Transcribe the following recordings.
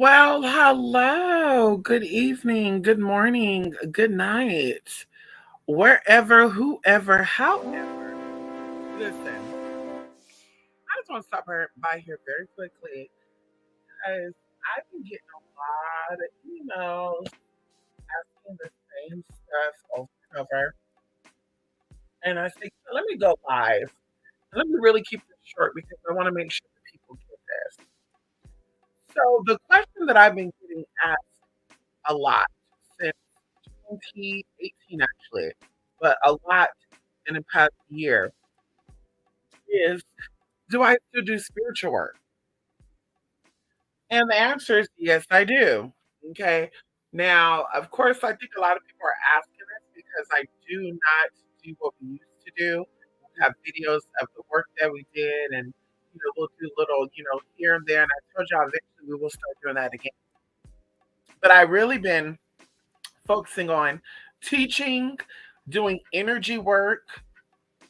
Well, hello, good evening, good morning, good night, wherever, whoever, however. Listen, I just want to stop by here very quickly because I've been getting a lot of emails asking the same stuff over and over. And I think, let me go live. Let me really keep this short because I want to make sure that people get this. So, the question that I've been getting asked a lot since 2018 actually, but a lot in the past year is, do I still do spiritual work? And the answer is yes, I do. Okay. Now, of course, I think a lot of people are asking this because I do not do what we used to do. We have videos of the work that we did, and we'll do little, here and there. And I told y'all eventually we will start doing that again. But I really been focusing on teaching, doing energy work,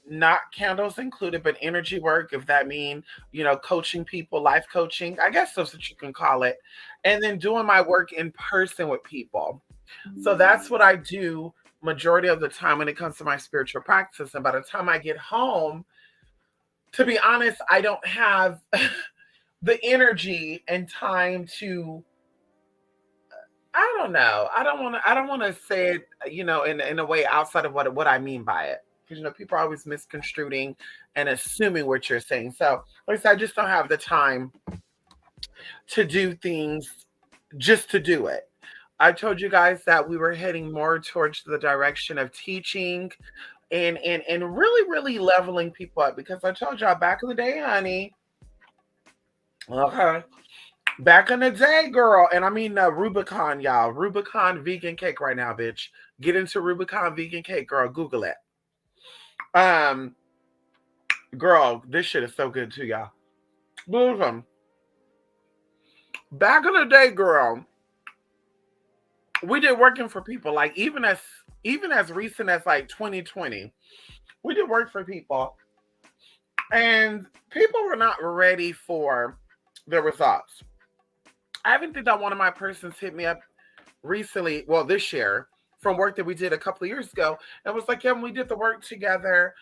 not candles included, but energy work, if that mean, coaching people, life coaching, I guess that's what you can call it. And then doing my work in person with people. So that's what I do majority of the time when it comes to my spiritual practice. And by the time I get home, to be honest, I don't have the energy and time to, I don't know. I don't want to say it, in a way outside of what I mean by it. Because people are always misconstruing and assuming what you're saying. So, like I said, I just don't have the time to do things just to do it. I told you guys that we were heading more towards the direction of teaching and really, really leveling people up because I told y'all back in the day, honey. Okay. Back in the day, girl, and I mean Rubicon, y'all. Rubicon vegan cake right now, bitch. Get into Rubicon vegan cake, girl. Google it. Um, Girl, this shit is so good too, y'all. Listen, back in the day, girl, we did working for people. Like even as recent as like 2020, we did work for people, and people were not ready for the results. I even think that one of my persons hit me up recently, well, this year, from work that we did a couple of years ago, and was like, yeah, when we did the work together,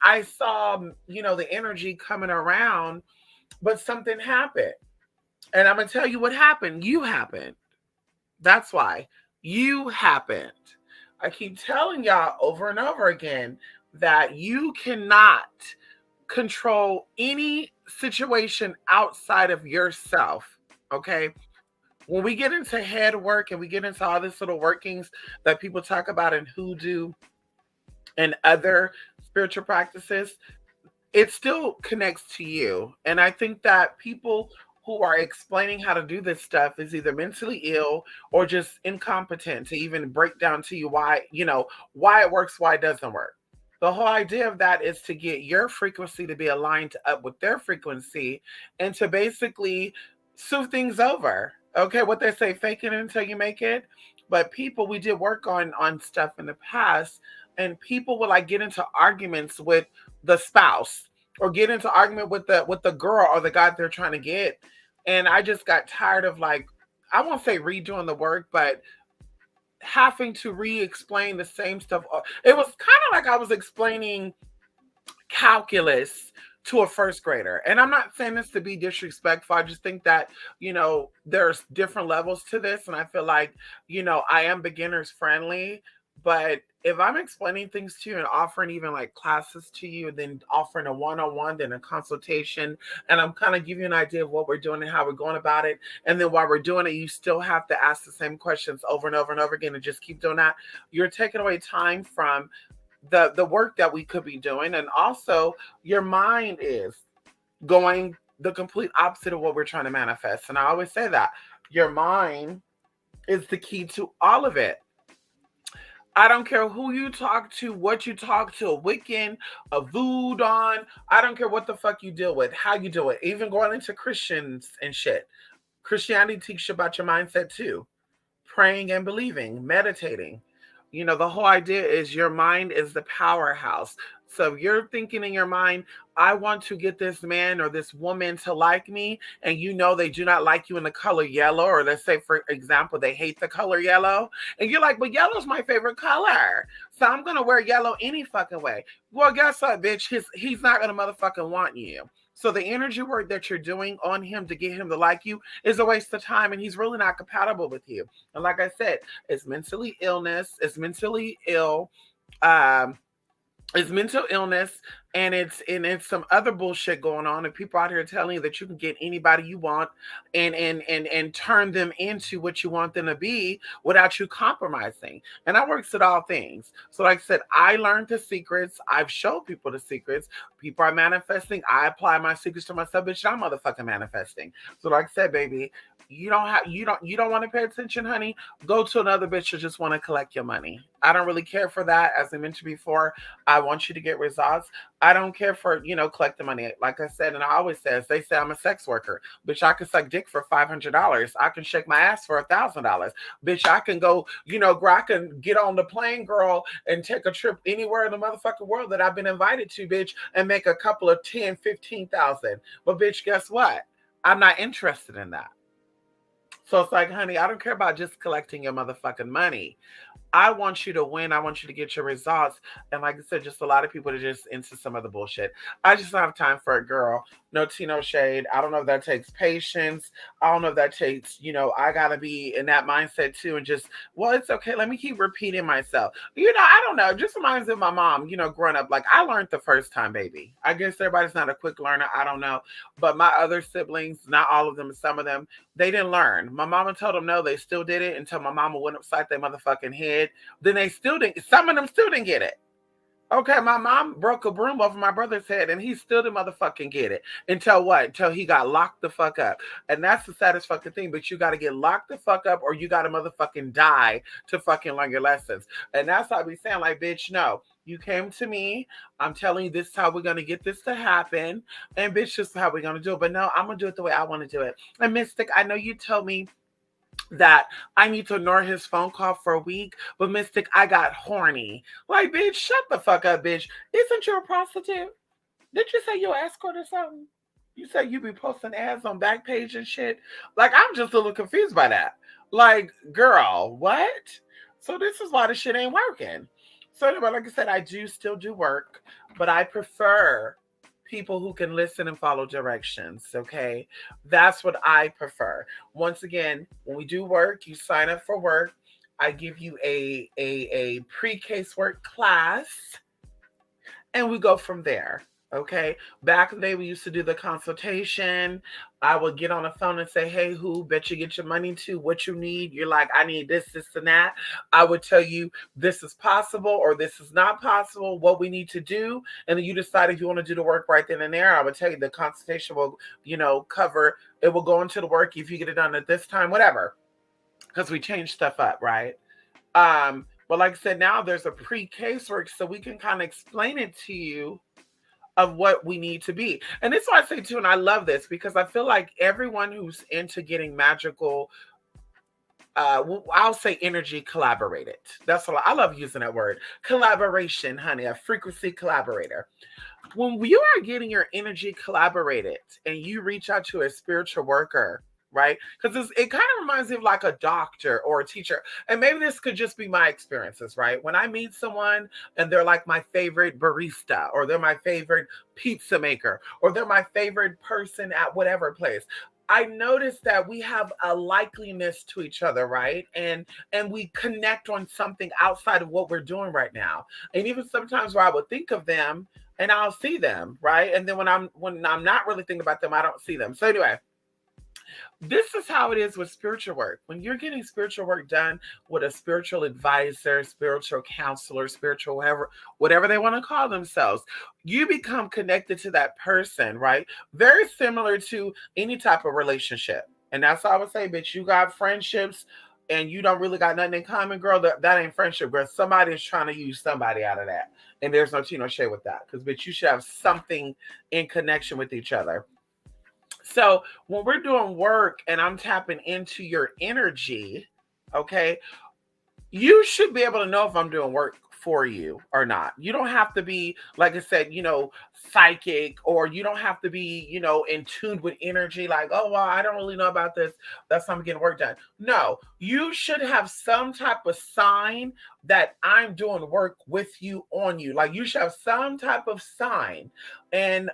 I saw, the energy coming around, but something happened. And I'm going to tell you what happened. You happened. That's why. You happened. I keep telling y'all over and over again that you cannot control any situation outside of yourself. Okay. When we get into head work and we get into all these little workings that people talk about in hoodoo and other spiritual practices, it still connects to you. And I think that people who are explaining how to do this stuff is either mentally ill or just incompetent to even break down to you why it works, why it doesn't work. The whole idea of that is to get your frequency to be aligned up with their frequency and to basically smooth things over. Okay, what they say, fake it until you make it. But people, we did work on stuff in the past, and people would like get into arguments with the spouse or get into argument with the girl or the guy they're trying to get. And I just got tired of, like, I won't say redoing the work, but having to re-explain the same stuff. It was kind of like I was explaining calculus to a first grader. And I'm not saying this to be disrespectful. I just think that, there's different levels to this. And I feel like, I am beginners friendly. But if I'm explaining things to you and offering even like classes to you, and then offering a one-on-one, then a consultation, and I'm kind of giving you an idea of what we're doing and how we're going about it. And then while we're doing it, you still have to ask the same questions over and over and over again and just keep doing that. You're taking away time from the work that we could be doing. And also your mind is going the complete opposite of what we're trying to manifest. And I always say that your mind is the key to all of it. I don't care who you talk to, what you talk to, a Wiccan, a Voodoo, I don't care what the fuck you deal with, how you do it. Even going into Christians and shit. Christianity teaches you about your mindset too. Praying and believing, meditating. The whole idea is your mind is the powerhouse. So you're thinking in your mind, I want to get this man or this woman to like me, and they do not like you in the color yellow, or let's say, for example, they hate the color yellow, and you're like, but yellow's my favorite color, so I'm gonna wear yellow any fucking way. Well, guess what, bitch? He's not gonna motherfucking want you. So the energy work that you're doing on him to get him to like you is a waste of time, and he's really not compatible with you. And like I said, it's mentally illness, it's mentally ill, um, it's mental illness, and it's some other bullshit going on, and people out here telling you that you can get anybody you want and turn them into what you want them to be without you compromising. And that works at all things. So like I said, I learned the secrets. I've showed people the secrets. People are manifesting. I apply my secrets to myself, bitch. I'm motherfucking manifesting. So like I said, baby, you don't want to pay attention, honey. Go to another bitch who just want to collect your money. I don't really care for that. As I mentioned before, I want you to get results. I don't care for, collect the money. Like I said, and I always say, they say I'm a sex worker. Bitch, I can suck dick for $500. I can shake my ass for $1,000. Bitch, I can go, I can get on the plane, girl, and take a trip anywhere in the motherfucking world that I've been invited to, bitch, and make a couple of 10, 15,000. But bitch, guess what? I'm not interested in that. So it's like, honey, I don't care about just collecting your motherfucking money. I want you to win. I want you to get your results. And like I said, just a lot of people are just into some of the bullshit. I just don't have time for a girl. No tea, no shade. I don't know if that takes patience. I don't know if that takes, I got to be in that mindset too. And just, well, it's okay. Let me keep repeating myself. I don't know. It just reminds me of my mom, growing up. Like, I learned the first time, baby. I guess everybody's not a quick learner. I don't know. But my other siblings, not all of them, some of them, they didn't learn. My mama told them no, they still did it until my mama went upside their motherfucking head. Then they still didn't, some of them still didn't get it. Okay, my mom broke a broom over my brother's head and he still didn't motherfucking get it. Until what? Until he got locked the fuck up. And that's the saddest fucking thing. But you got to get locked the fuck up or you got to motherfucking die to fucking learn your lessons. And that's how I be saying, like, bitch, no. You came to me. I'm telling you this is how we're going to get this to happen. And bitch, this is how we're going to do it. But no, I'm going to do it the way I want to do it. And Mystic, I know you told me that I need to ignore his phone call for a week, but Mystic, I got horny. Like, bitch, shut the fuck up, bitch. Isn't you a prostitute? Did you say you're an escort or something? You said you be posting ads on Backpage and shit. Like, I'm just a little confused by that. Like, girl, what? So this is why the shit ain't working. So anyway, like I said, I do still do work, but I prefer people who can listen and follow directions. Okay. That's what I prefer. Once again, when we do work, you sign up for work. I give you a pre-case work class and we go from there. Okay. Back in the day, we used to do the consultation. I would get on the phone and say, hey, who bet you get your money to what you need? You're like, I need this, this, and that. I would tell you this is possible or this is not possible, what we need to do. And then you decide if you want to do the work right then and there. I would tell you the consultation will, cover, it will go into the work if you get it done at this time, whatever. Because we change stuff up, right? But like I said, now there's a pre-case work so we can kind of explain it to you of what we need to be. And this is why I say too, and I love this because I feel like everyone who's into getting magical, I'll say energy collaborated. That's what I love using that word. Collaboration, honey, a frequency collaborator. When you are getting your energy collaborated and you reach out to a spiritual worker, right? Because it kind of reminds me of like a doctor or a teacher. And maybe this could just be my experiences, right? When I meet someone and they're like my favorite barista, or they're my favorite pizza maker, or they're my favorite person at whatever place, I notice that we have a likeliness to each other, right? And we connect on something outside of what we're doing right now. And even sometimes where I would think of them and I'll see them, right? And then when I'm not really thinking about them, I don't see them. So anyway, this is how it is with spiritual work. When you're getting spiritual work done with a spiritual advisor, spiritual counselor, spiritual whatever they want to call themselves, you become connected to that person, right? Very similar to any type of relationship. And that's how I would say, bitch, you got friendships and you don't really got nothing in common, girl. That ain't friendship, girl. Somebody is trying to use somebody out of that. And there's no tea, no shade with that. Because, bitch, you should have something in connection with each other. So when we're doing work and I'm tapping into your energy, okay, you should be able to know if I'm doing work for you or not. You don't have to be, like I said, psychic, or you don't have to be, in tune with energy, like, oh, well, I don't really know about this. That's not getting work done. No, you should have some type of sign that I'm doing work with you on you. Like, you should have some type of sign. And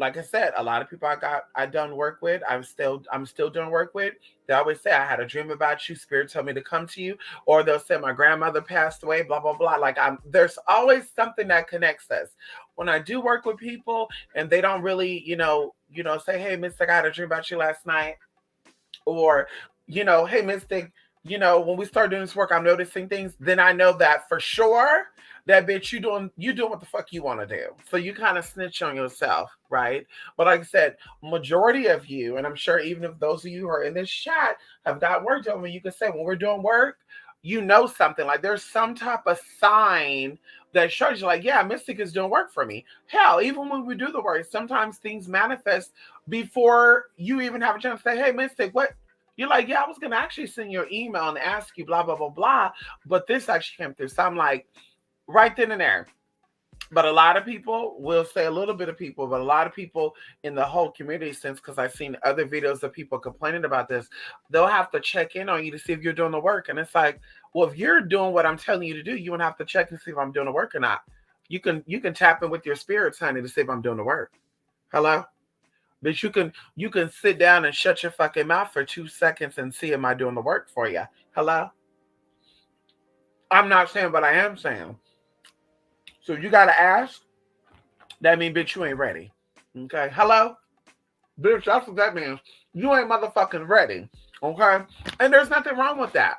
like I said, a lot of people I done work with, I'm still doing work with. They always say, I had a dream about you. Spirit told me to come to you, or they'll say my grandmother passed away, blah blah blah. Like, there's always something that connects us. When I do work with people and they don't really, say, hey, Mystic, I had a dream about you last night, or hey, Mystic, when we start doing this work, I'm noticing things. Then I know that for sure that bitch, you doing what the fuck you want to do. So you kind of snitch on yourself, right? But like I said, majority of you, and I'm sure even if those of you who are in this chat have got work done, when you can say when we're doing work, something, like there's some type of sign that shows you, like, yeah, Mystic is doing work for me. Hell, even when we do the work, sometimes things manifest before you even have a chance to say, hey, Mystic, what? You're like, yeah, I was going to actually send you an email and ask you blah, blah, blah, blah. But this actually came through. So I'm like, right then and there. But a lot of people will say, a little bit of people, but a lot of people in the whole community, since, because I've seen other videos of people complaining about this, they'll have to check in on you to see if you're doing the work. And it's like, well, if you're doing what I'm telling you to do, you won't have to check and see if I'm doing the work or not. You can tap in with your spirits, honey, to see if I'm doing the work. Hello? But you can sit down and shut your fucking mouth for 2 seconds and see, am I doing the work for you? Hello? I'm not saying, but I am saying. So you gotta ask. That means, bitch, you ain't ready. Okay? Hello? Bitch, that's what that means. You ain't motherfucking ready. Okay? And there's nothing wrong with that.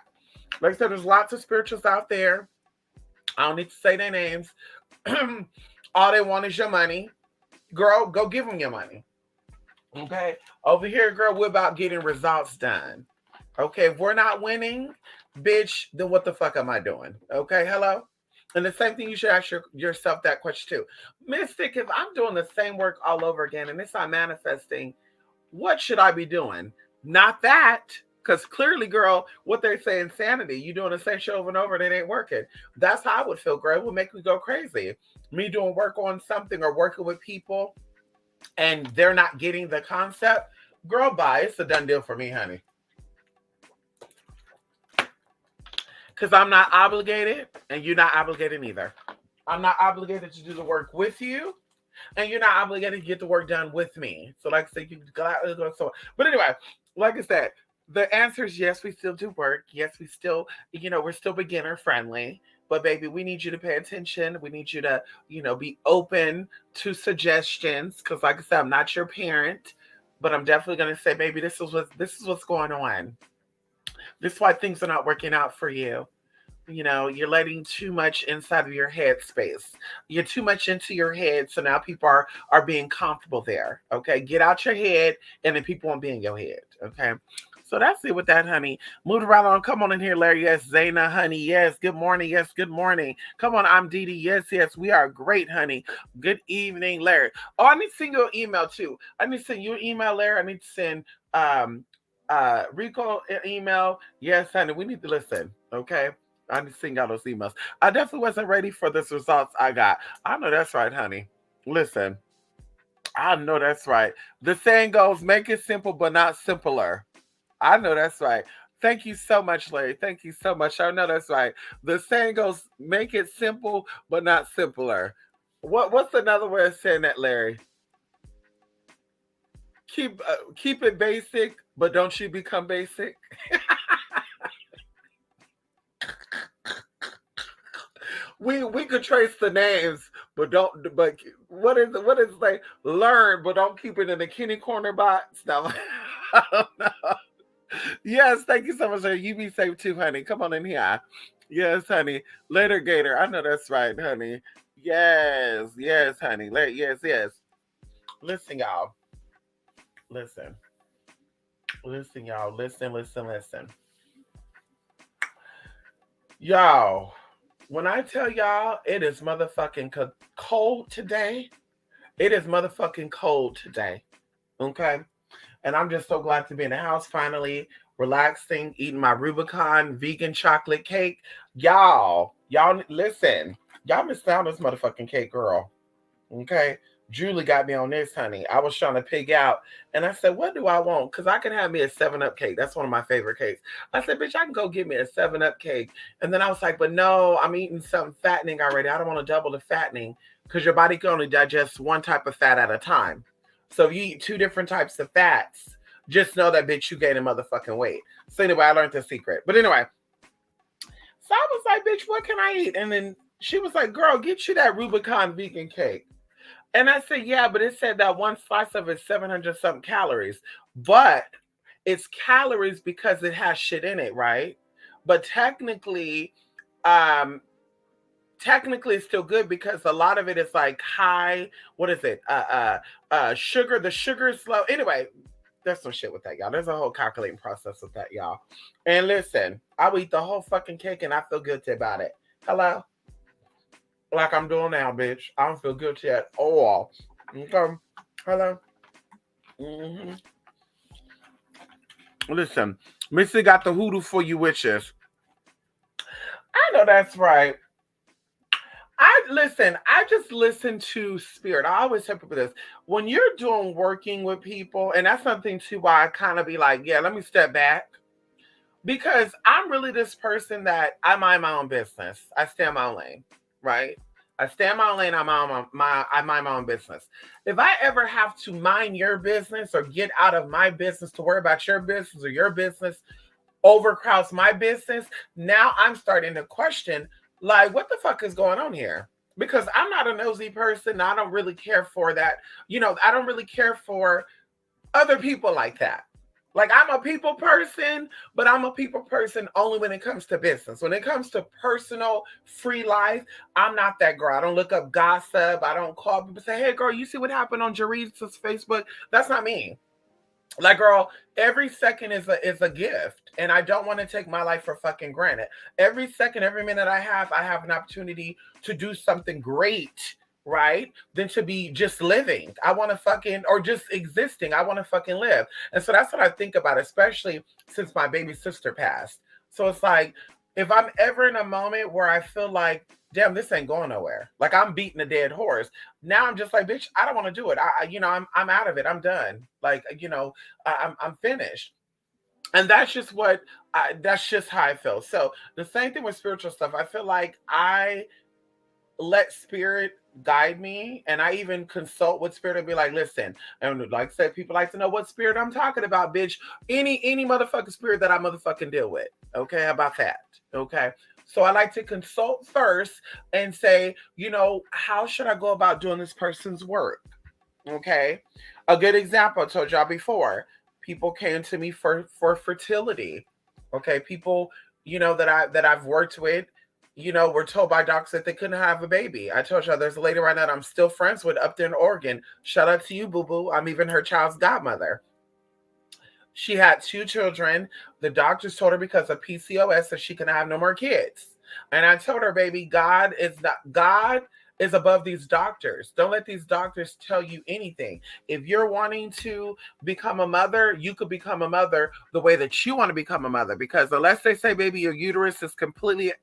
Like I said, there's lots of spirituals out there. I don't need to say their names. All they want is your money. Girl, go give them your money. Okay? Over here, girl, we're about getting results done. Okay? If we're not winning, bitch, then what the fuck am I doing? Okay? Hello? And the same thing, you should ask yourself that question too. Mystic, if I'm doing the same work all over again and it's not manifesting, what should I be doing? Not that. Because clearly, girl, what they say, insanity. You doing the same show over and over and it ain't working. That's how I would feel, girl. It would make me go crazy. Me doing work on something or working with people and they're not getting the concept. Girl, bye. It's a done deal for me, honey. Because I'm not obligated and you're not obligated either. I'm not obligated to do the work with you, and you're not obligated to get the work done with me. So, like I said, you go so. But anyway, like I said, the answer is yes. We still do work. Yes, we still, we're still beginner friendly. But baby, we need you to pay attention. We need you to, be open to suggestions. Because, like I said, I'm not your parent, but I'm definitely gonna say, baby, this is what's going on. This is why things are not working out for you. You're letting too much inside of your head space. You're too much into your head, so now people are being comfortable there. Okay, get out your head, and then people won't be in your head. Okay, so that's it with that, honey. Move around on. Come on in here, Larry. Yes, Zaina, honey. Yes, good morning. Yes, good morning. Come on, I'm Dee Dee. Yes, yes, we are great, honey. Good evening, Larry. Oh, I need to send you an email too. I need to send you an email, Larry. I need to send Rico an email. Yes, honey. We need to listen. Okay. I need to send out those emails. I definitely wasn't ready for this results I got. I know that's right, honey. Listen, I know that's right. The saying goes, make it simple, but not simpler. I know that's right. Thank you so much, Larry. Thank you so much. I know that's right. The saying goes, make it simple, but not simpler. What's another way of saying that, Larry? Keep it basic, but don't you become basic? We could trace the names, but don't. But what is like learn, but don't keep it in the kitty corner box. No, I don't know. Yes, thank you so much. Sir. You be safe too, honey. Come on in here. Yes, honey. Later, Gator. I know that's right, honey. Yes, yes, honey. Yes, yes. Listen, y'all. Listen, listen, y'all. Listen, listen, listen. Y'all, when I tell y'all it is motherfucking cold today, it is motherfucking cold today. Okay? And I'm just so glad to be in the house finally. relaxing, eating my Rubicon vegan chocolate cake. Y'all listen. Y'all missed out on this motherfucking cake, girl. Okay. Julie got me on this, honey. I was trying to pig out. And I said, what do I want? Because I can have me a 7-Up cake. That's one of my favorite cakes. I said, bitch, I can go get me a 7-Up cake. And then I was like, but no, I'm eating something fattening already. I don't want to double the fattening because your body can only digest one type of fat at a time. So if you eat two different types of fats, just know that, bitch, you gaining motherfucking weight. So anyway, I learned the secret. But anyway, so I was like, bitch, what can I eat? And then she was like, girl, get you that Rubicon vegan cake. And I said, yeah, but it said that one slice of it 700 something calories. But it's calories because it has shit in it, right? But um, technically it's still good because a lot of it is like high, what is it? Sugar. The sugar is low. Anyway, there's some shit with that, y'all. There's a whole calculating process with that, y'all. And listen, I will eat the whole fucking cake and I feel guilty about it. Hello? Like I'm doing now, bitch. I don't feel guilty at all. Okay. Hello. hmm Listen, Missy got the hoodoo for you witches. I know that's right. I listen. I just listen to spirit. I always tell people this: when you're doing working with people, and that's something too. Why I kind of be like, yeah, let me step back because I'm really this person that I mind my own business. I stay in my own lane, right? I stay in my own lane. I mind my own business. If I ever have to mind your business or get out of my business to worry about your business or your business overcrowds my business, now I'm starting to question, like, what the fuck is going on here? Because I'm not a nosy person. I don't really care for that. I don't really care for other people like that. Like I'm a people person, but I'm a people person only when it comes to business. When it comes to personal free life, I'm not that girl. I don't look up gossip. I don't call people and say, hey girl, you see what happened on Jarice's Facebook? That's not me. Like, girl, every second is a gift, and I don't want to take my life for fucking granted. Every second, every minute I have an opportunity to do something great, right? Than to be just living. I want to fucking or just existing. I want to fucking live, and so that's what I think about, especially since my baby sister passed. So it's like if I'm ever in a moment where I feel like, damn, this ain't going nowhere. Like I'm beating a dead horse. Now I'm just like, bitch, I don't want to do it. I'm out of it. I'm done. Like, I'm finished. And that's just how I feel. So the same thing with spiritual stuff. I feel like I let spirit guide me, and I even consult with spirit and be like, listen, and like I said, people like to know what spirit I'm talking about, bitch. Any motherfucking spirit that I motherfucking deal with. Okay, how about that? Okay. So I like to consult first and say, how should I go about doing this person's work? Okay. A good example I told y'all before. People came to me for fertility. Okay. People, that I've worked with, were told by doctors that they couldn't have a baby. I told y'all there's a lady right now that I'm still friends with up there in Oregon. Shout out to you, boo boo. I'm even her child's godmother. She had two children. The doctors told her because of PCOS that she can have no more kids. And I told her, baby, God is above these doctors. Don't let these doctors tell you anything. If you're wanting to become a mother, you could become a mother the way that you want to become a mother. Because unless they say, baby, your uterus is completely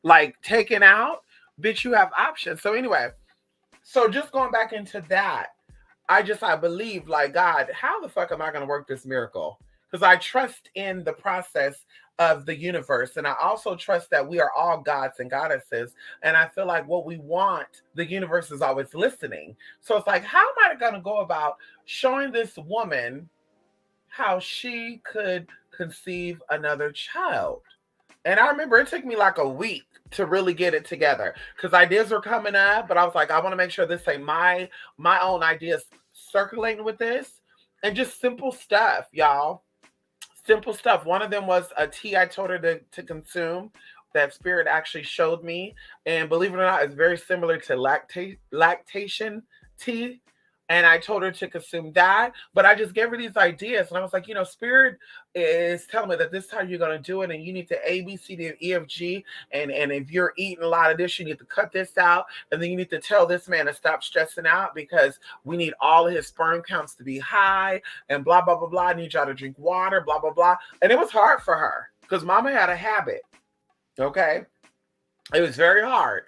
like taken out, bitch, you have options. So anyway, so just going back into that, I believe, like, God, how the fuck am I going to work this miracle? Because I trust in the process of the universe. And I also trust that we are all gods and goddesses. And I feel like what we want, the universe is always listening. So it's like, how am I going to go about showing this woman how she could conceive another child? And I remember it took me like a week to really get it together because ideas were coming up, but I was like, I want to make sure this ain't my own ideas circulating with this, and just simple stuff, y'all. Simple stuff. One of them was a tea I told her to consume that spirit actually showed me, and believe it or not, it's very similar to lactation tea. And I told her to consume that, but I just gave her these ideas, and I was like, Spirit is telling me that this time you're gonna do it, and you need to A, B, C, D, and E, F, G, and if you're eating a lot of this, you need to cut this out, and then you need to tell this man to stop stressing out because we need all of his sperm counts to be high, and blah blah blah blah. I need y'all to drink water, blah blah blah, and it was hard for her because Mama had a habit. Okay, it was very hard,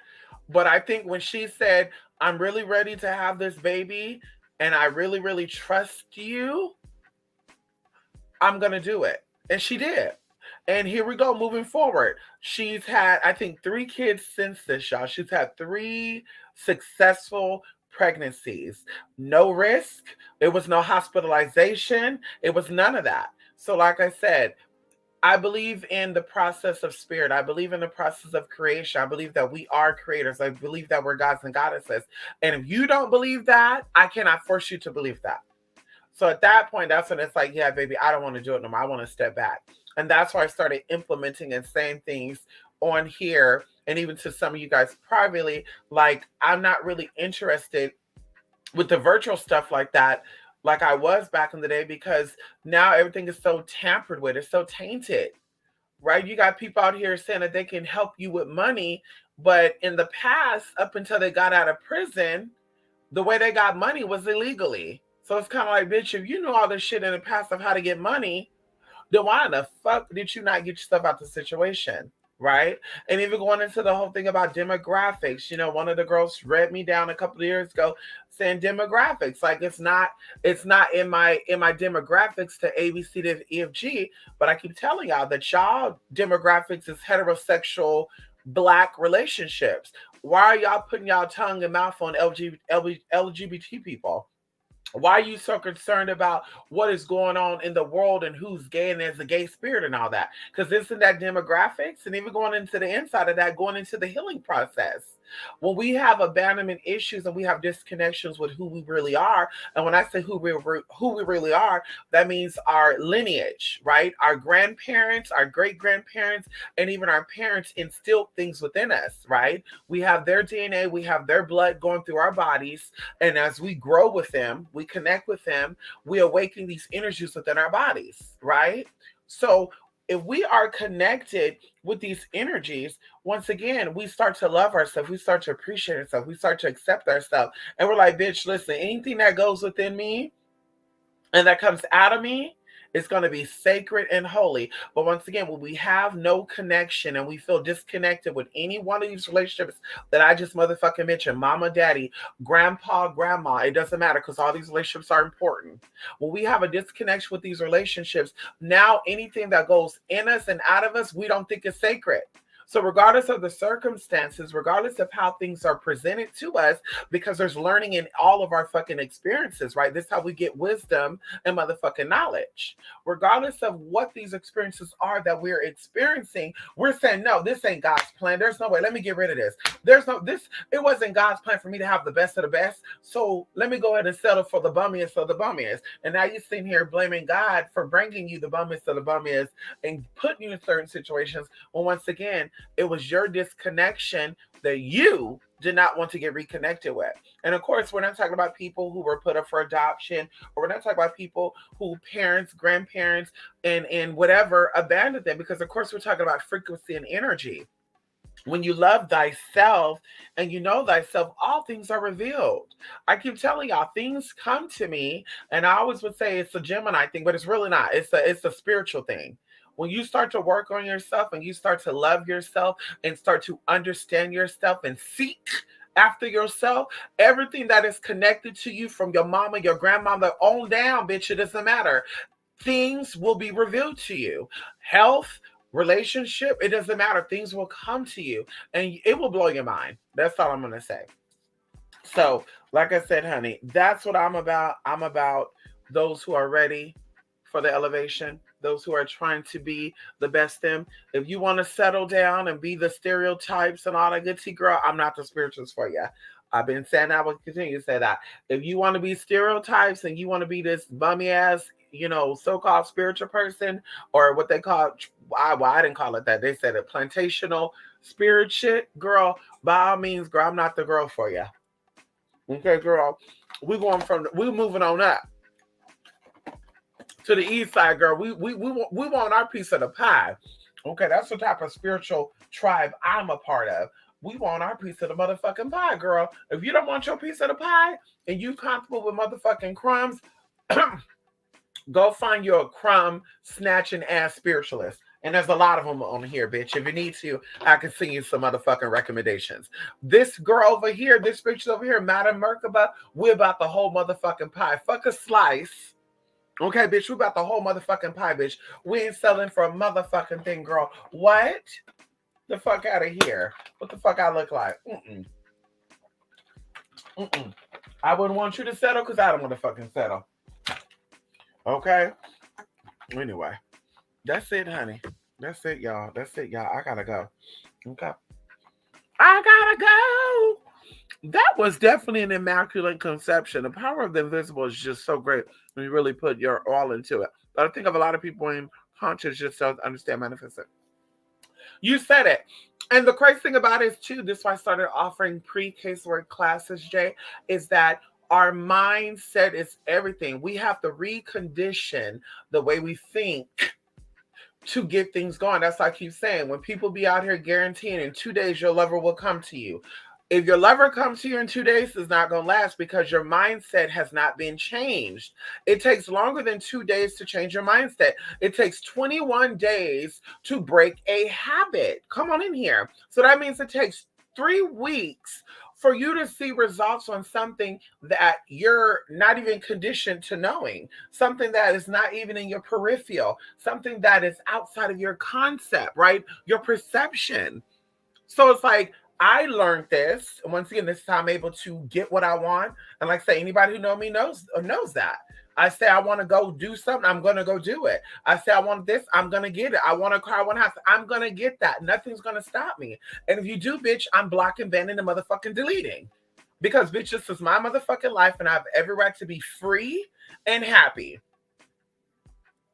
but I think when she said, "I'm really ready to have this baby," and I really, really trust you, I'm going to do it. And she did. And here we go, moving forward. She's had, I think, 3 kids since this, y'all. She's had 3 successful pregnancies. No risk. It was no hospitalization. It was none of that. So, like I said, I believe in the process of spirit. I believe in the process of creation. I believe that we are creators. I believe that we're gods and goddesses. And if you don't believe that, I cannot force you to believe that. So at that point, that's when it's like, yeah, baby, I don't want to do it no more. I want to step back. And that's why I started implementing and saying things on here, and even to some of you guys privately, like, I'm not really interested with the virtual stuff like that, like I was back in the day, because now everything is so tampered with, it's so tainted, right? You got people out here saying that they can help you with money, but in the past, up until they got out of prison, the way they got money was illegally. So it's kind of like, bitch, if you knew all this shit in the past of how to get money, then why in the fuck did you not get yourself out the situation? Right? And even going into the whole thing about demographics, one of the girls read me down a couple of years ago saying demographics. Like, it's not in my demographics to ABC to EFG, but I keep telling y'all that y'all demographics is heterosexual black relationships. Why are y'all putting y'all tongue and mouth on LGBT people? Why are you so concerned about what is going on in the world and who's gay and there's a gay spirit and all that? Because isn't that demographics? And even going into the inside of that, going into the healing process. When we have abandonment issues and we have disconnections with who we really are, and when I say who we really are, that means our lineage, right? Our grandparents, our great grandparents, and even our parents instilled things within us, right? We have their DNA, we have their blood going through our bodies, and as we grow with them, we connect with them, we awaken these energies within our bodies, right? So if we are connected with these energies, once again, we start to love ourselves, we start to appreciate ourselves, we start to accept ourselves. And we're like, bitch, listen, anything that goes within me and that comes out of me is going to be sacred and holy. But once again, when we have no connection and we feel disconnected with any one of these relationships that I just motherfucking mentioned, mama, daddy, grandpa, grandma, it doesn't matter because all these relationships are important. When we have a disconnection with these relationships, now anything that goes in us and out of us, we don't think is sacred. So, regardless of the circumstances, regardless of how things are presented to us, because there's learning in all of our fucking experiences, right? This is how we get wisdom and motherfucking knowledge. Regardless of what these experiences are that we're experiencing, we're saying, no, this ain't God's plan. There's no way. Let me get rid of this. It wasn't God's plan for me to have the best of the best. So let me go ahead and settle for the bummiest of the bummiest. And now you're sitting here blaming God for bringing you the bummiest of the bummiest and putting you in certain situations. Well, once again, it was your disconnection that you did not want to get reconnected with. And of course, we're not talking about people who were put up for adoption, or we're not talking about people who parents, grandparents, and whatever abandoned them, because of course we're talking about frequency and energy. When you love thyself and you know thyself, all things are revealed. I keep telling y'all, things come to me, and I always would say it's a Gemini thing, but it's really not. It's a spiritual thing. When you start to work on yourself and you start to love yourself and start to understand yourself and seek after yourself, everything that is connected to you from your mama, your grandmother on down, bitch, it doesn't matter. Things will be revealed to you. Health, relationship, it doesn't matter. Things will come to you and it will blow your mind. That's all I'm going to say. So, like I said, honey, that's what I'm about. I'm about those who are ready for the elevation, those who are trying to be the best them. If you want to settle down and be the stereotypes and all that good tea, girl, I'm not the spirituals for you. I've been saying that, I will continue to say that. If you want to be stereotypes and you want to be this bummy ass, so-called spiritual person, or what they call, I didn't call it that. They said a plantational spirit shit, girl, by all means, girl, I'm not the girl for you. Okay, girl. We're moving on up to the east side, girl. We want our piece of the pie. Okay, that's the type of spiritual tribe I'm a part of. We want our piece of the motherfucking pie, girl. If you don't want your piece of the pie and you comfortable with motherfucking crumbs, go find your crumb snatching ass spiritualist. And there's a lot of them on here, bitch. If you need to, I can send you some motherfucking recommendations. This girl over here, this bitch over here, Madam Merkaba, we're about the whole motherfucking pie. Fuck a slice. Okay, bitch, we about the whole motherfucking pie, bitch. We ain't selling for a motherfucking thing, girl. What? The fuck out of here. What the fuck I look like? I wouldn't want you to settle because I don't want to fucking settle. Okay? Anyway, that's it, honey. That's it, y'all. That's it, y'all. I gotta go. Okay. I gotta go. That was definitely an immaculate conception. The power of the invisible is just so great when you really put your all into it. But I think of a lot of people in conscious just don't understand manifesting. You said it. And the crazy thing about it is, too, this is why I started offering pre-casework classes, Jay, is that our mindset is everything. We have to recondition the way we think to get things going. That's why I keep saying, when people be out here guaranteeing in 2 days your lover will come to you. If your lover comes to you in 2 days, it's not going to last because your mindset has not been changed. It takes longer than 2 days to change your mindset. It takes 21 days to break a habit. Come on in here. So that means it takes 3 weeks for you to see results on something that you're not even conditioned to knowing, something that is not even in your peripheral, something that is outside of your concept, right? Your perception. So it's like, I learned this. And once again, this is how I'm able to get what I want. And like I say, anybody who knows me knows that. I say I want to go do something, I'm going to go do it. I say I want this, I'm going to get it. I want a car, I want a house, I'm going to get that. Nothing's going to stop me. And if you do, bitch, I'm blocking, banning, and motherfucking deleting. Because, bitch, this is my motherfucking life, and I have every right to be free and happy.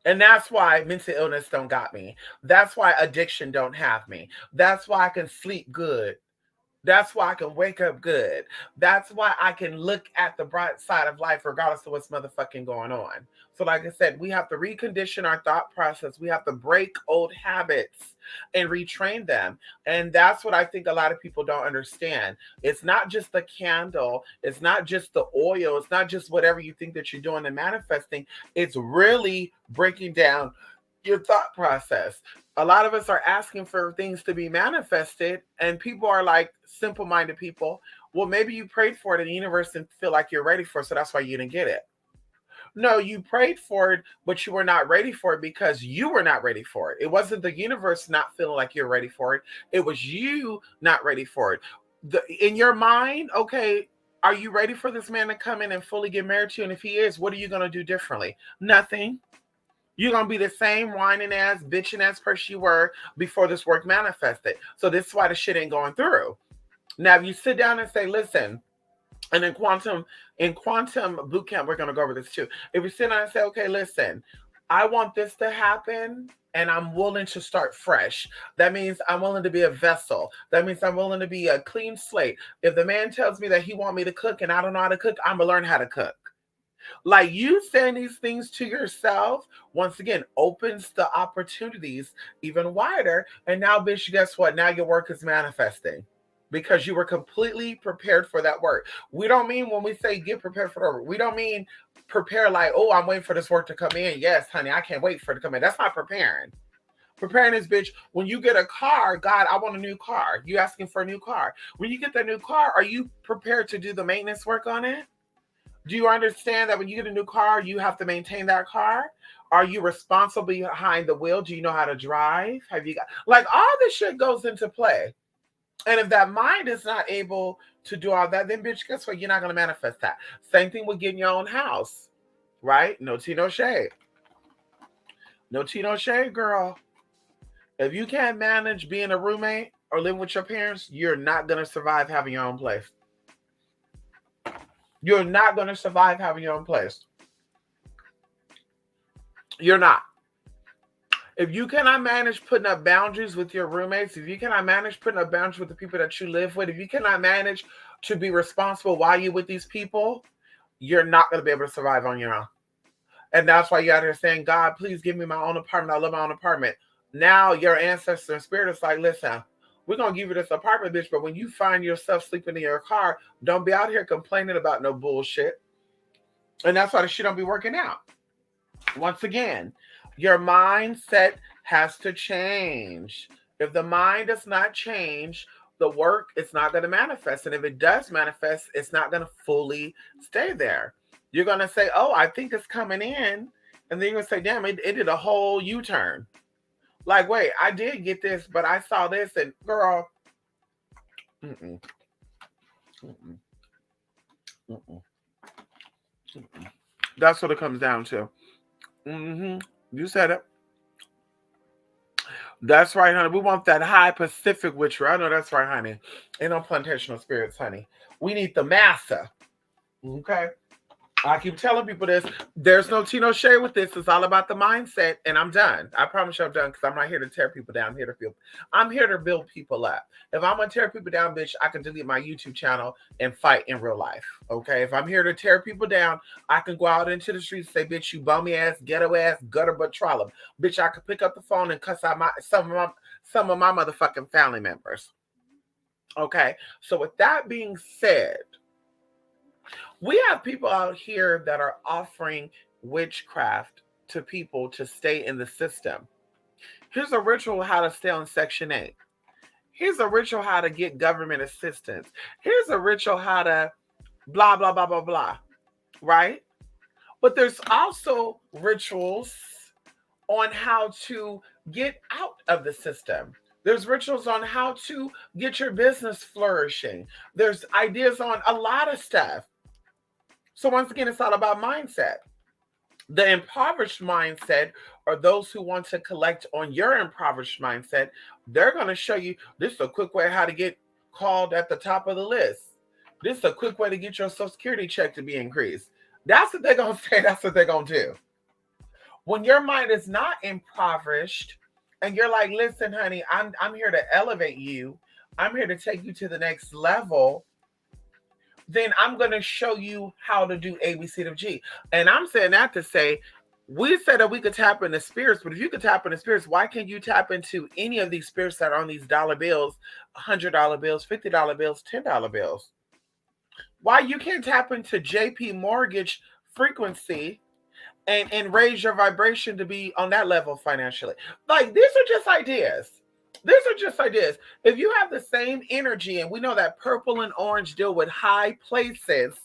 And that's why mental illness don't got me. That's why addiction don't have me. That's why I can sleep good. That's why I can wake up good. That's why I can look at the bright side of life regardless of what's motherfucking going on. So like I said, we have to recondition our thought process. We have to break old habits and retrain them. And that's what I think a lot of people don't understand. It's not just the candle. It's not just the oil. It's not just whatever you think that you're doing and manifesting. It's really breaking down your thought process. A lot of us are asking for things to be manifested, and people are like simple-minded people. Well, maybe you prayed for it in the universe and feel like you're ready for it, so that's why you didn't get it. No, you prayed for it, but you were not ready for it because you were not ready for it. It wasn't the universe not feeling like you're ready for it. It was you not ready for it. In your mind, okay, are you ready for this man to come in and fully get married to you? And if he is, what are you going to do differently? Nothing. You're going to be the same whining ass, bitching ass person you were before this work manifested. So this is why the shit ain't going through. Now, if you sit down and say, listen, and in quantum boot camp, we're going to go over this too. If you sit down and say, okay, listen, I want this to happen and I'm willing to start fresh. That means I'm willing to be a vessel. That means I'm willing to be a clean slate. If the man tells me that he wants me to cook and I don't know how to cook, I'm going to learn how to cook. Like, you saying these things to yourself, once again, opens the opportunities even wider. And now, bitch, guess what? Now your work is manifesting because you were completely prepared for that work. We don't mean when we say get prepared for the work, we don't mean prepare like, oh, I'm waiting for this work to come in. Yes, honey, I can't wait for it to come in. That's not preparing. Preparing is, bitch, when you get a car, God, I want a new car. You asking for a new car. When you get that new car, are you prepared to do the maintenance work on it? Do you understand that when you get a new car, you have to maintain that car? Are you responsible behind the wheel? Do you know how to drive? Have you got, like, all this shit goes into play. And if that mind is not able to do all that, then bitch, guess what? You're not going to manifest that. Same thing with getting your own house, right? No tea, no shade. No tea, no shade, girl. If you can't manage being a roommate or living with your parents, you're not going to survive having your own place. You're not going to survive having your own place. You're not. If you cannot manage putting up boundaries with your roommates, if you cannot manage putting up boundaries with the people that you live with, if you cannot manage to be responsible while you're with these people, you're not going to be able to survive on your own. And that's why you're out here saying, God, please give me my own apartment. I love my own apartment. Now your ancestor and spirit is like, listen, we're going to give you this apartment, bitch. But when you find yourself sleeping in your car, don't be out here complaining about no bullshit. And that's why the shit don't be working out. Once again, your mindset has to change. If the mind does not change, the work is not going to manifest. And if it does manifest, it's not going to fully stay there. You're going to say, oh, I think it's coming in. And then you're going to say, damn, it did a whole U-turn. Like, wait, I did get this, but I saw this and girl, mm-mm, mm-mm, mm-mm, mm-mm. That's what it comes down to. Mm-hmm. You said it. That's right, honey. We want that high Pacific witchery. I know that's right, honey. Ain't no plantational spirits, honey. We need the massa. Okay? I keep telling people this. There's no tea, no shade with this. It's all about the mindset, and I'm done. I promise you I'm done because I'm not here to tear people down. I'm here to build people up. If I'm going to tear people down, bitch, I can delete my YouTube channel and fight in real life. Okay? If I'm here to tear people down, I can go out into the streets and say, bitch, you bummy ass, ghetto ass, gutter butt trollop. Bitch, I can pick up the phone and cuss out some of my motherfucking family members. Okay? So with that being said, we have people out here that are offering witchcraft to people to stay in the system. Here's a ritual how to stay on Section 8. Here's a ritual how to get government assistance. Here's a ritual how to blah, blah, blah, blah, blah. Right? But there's also rituals on how to get out of the system. There's rituals on how to get your business flourishing. There's ideas on a lot of stuff. So once again, it's all about mindset. The impoverished mindset, or those who want to collect on your impoverished mindset, they're going to show you this is a quick way how to get called at the top of the list. This is a quick way to get your Social Security check to be increased. That's what they're going to say. That's what they're going to do. When your mind is not impoverished and you're like, listen, honey, I'm here to elevate you. I'm here to take you to the next level. Then I'm going to show you how to do A, B, C, to G. And I'm saying that to say, we said that we could tap into spirits, but if you could tap into spirits, why can't you tap into any of these spirits that are on these dollar bills, $100 bills, $50 bills, $10 bills? Why you can't tap into JP Mortgage frequency and raise your vibration to be on that level financially? Like, these are just ideas. These are just ideas. If you have the same energy, and we know that purple and orange deal with high places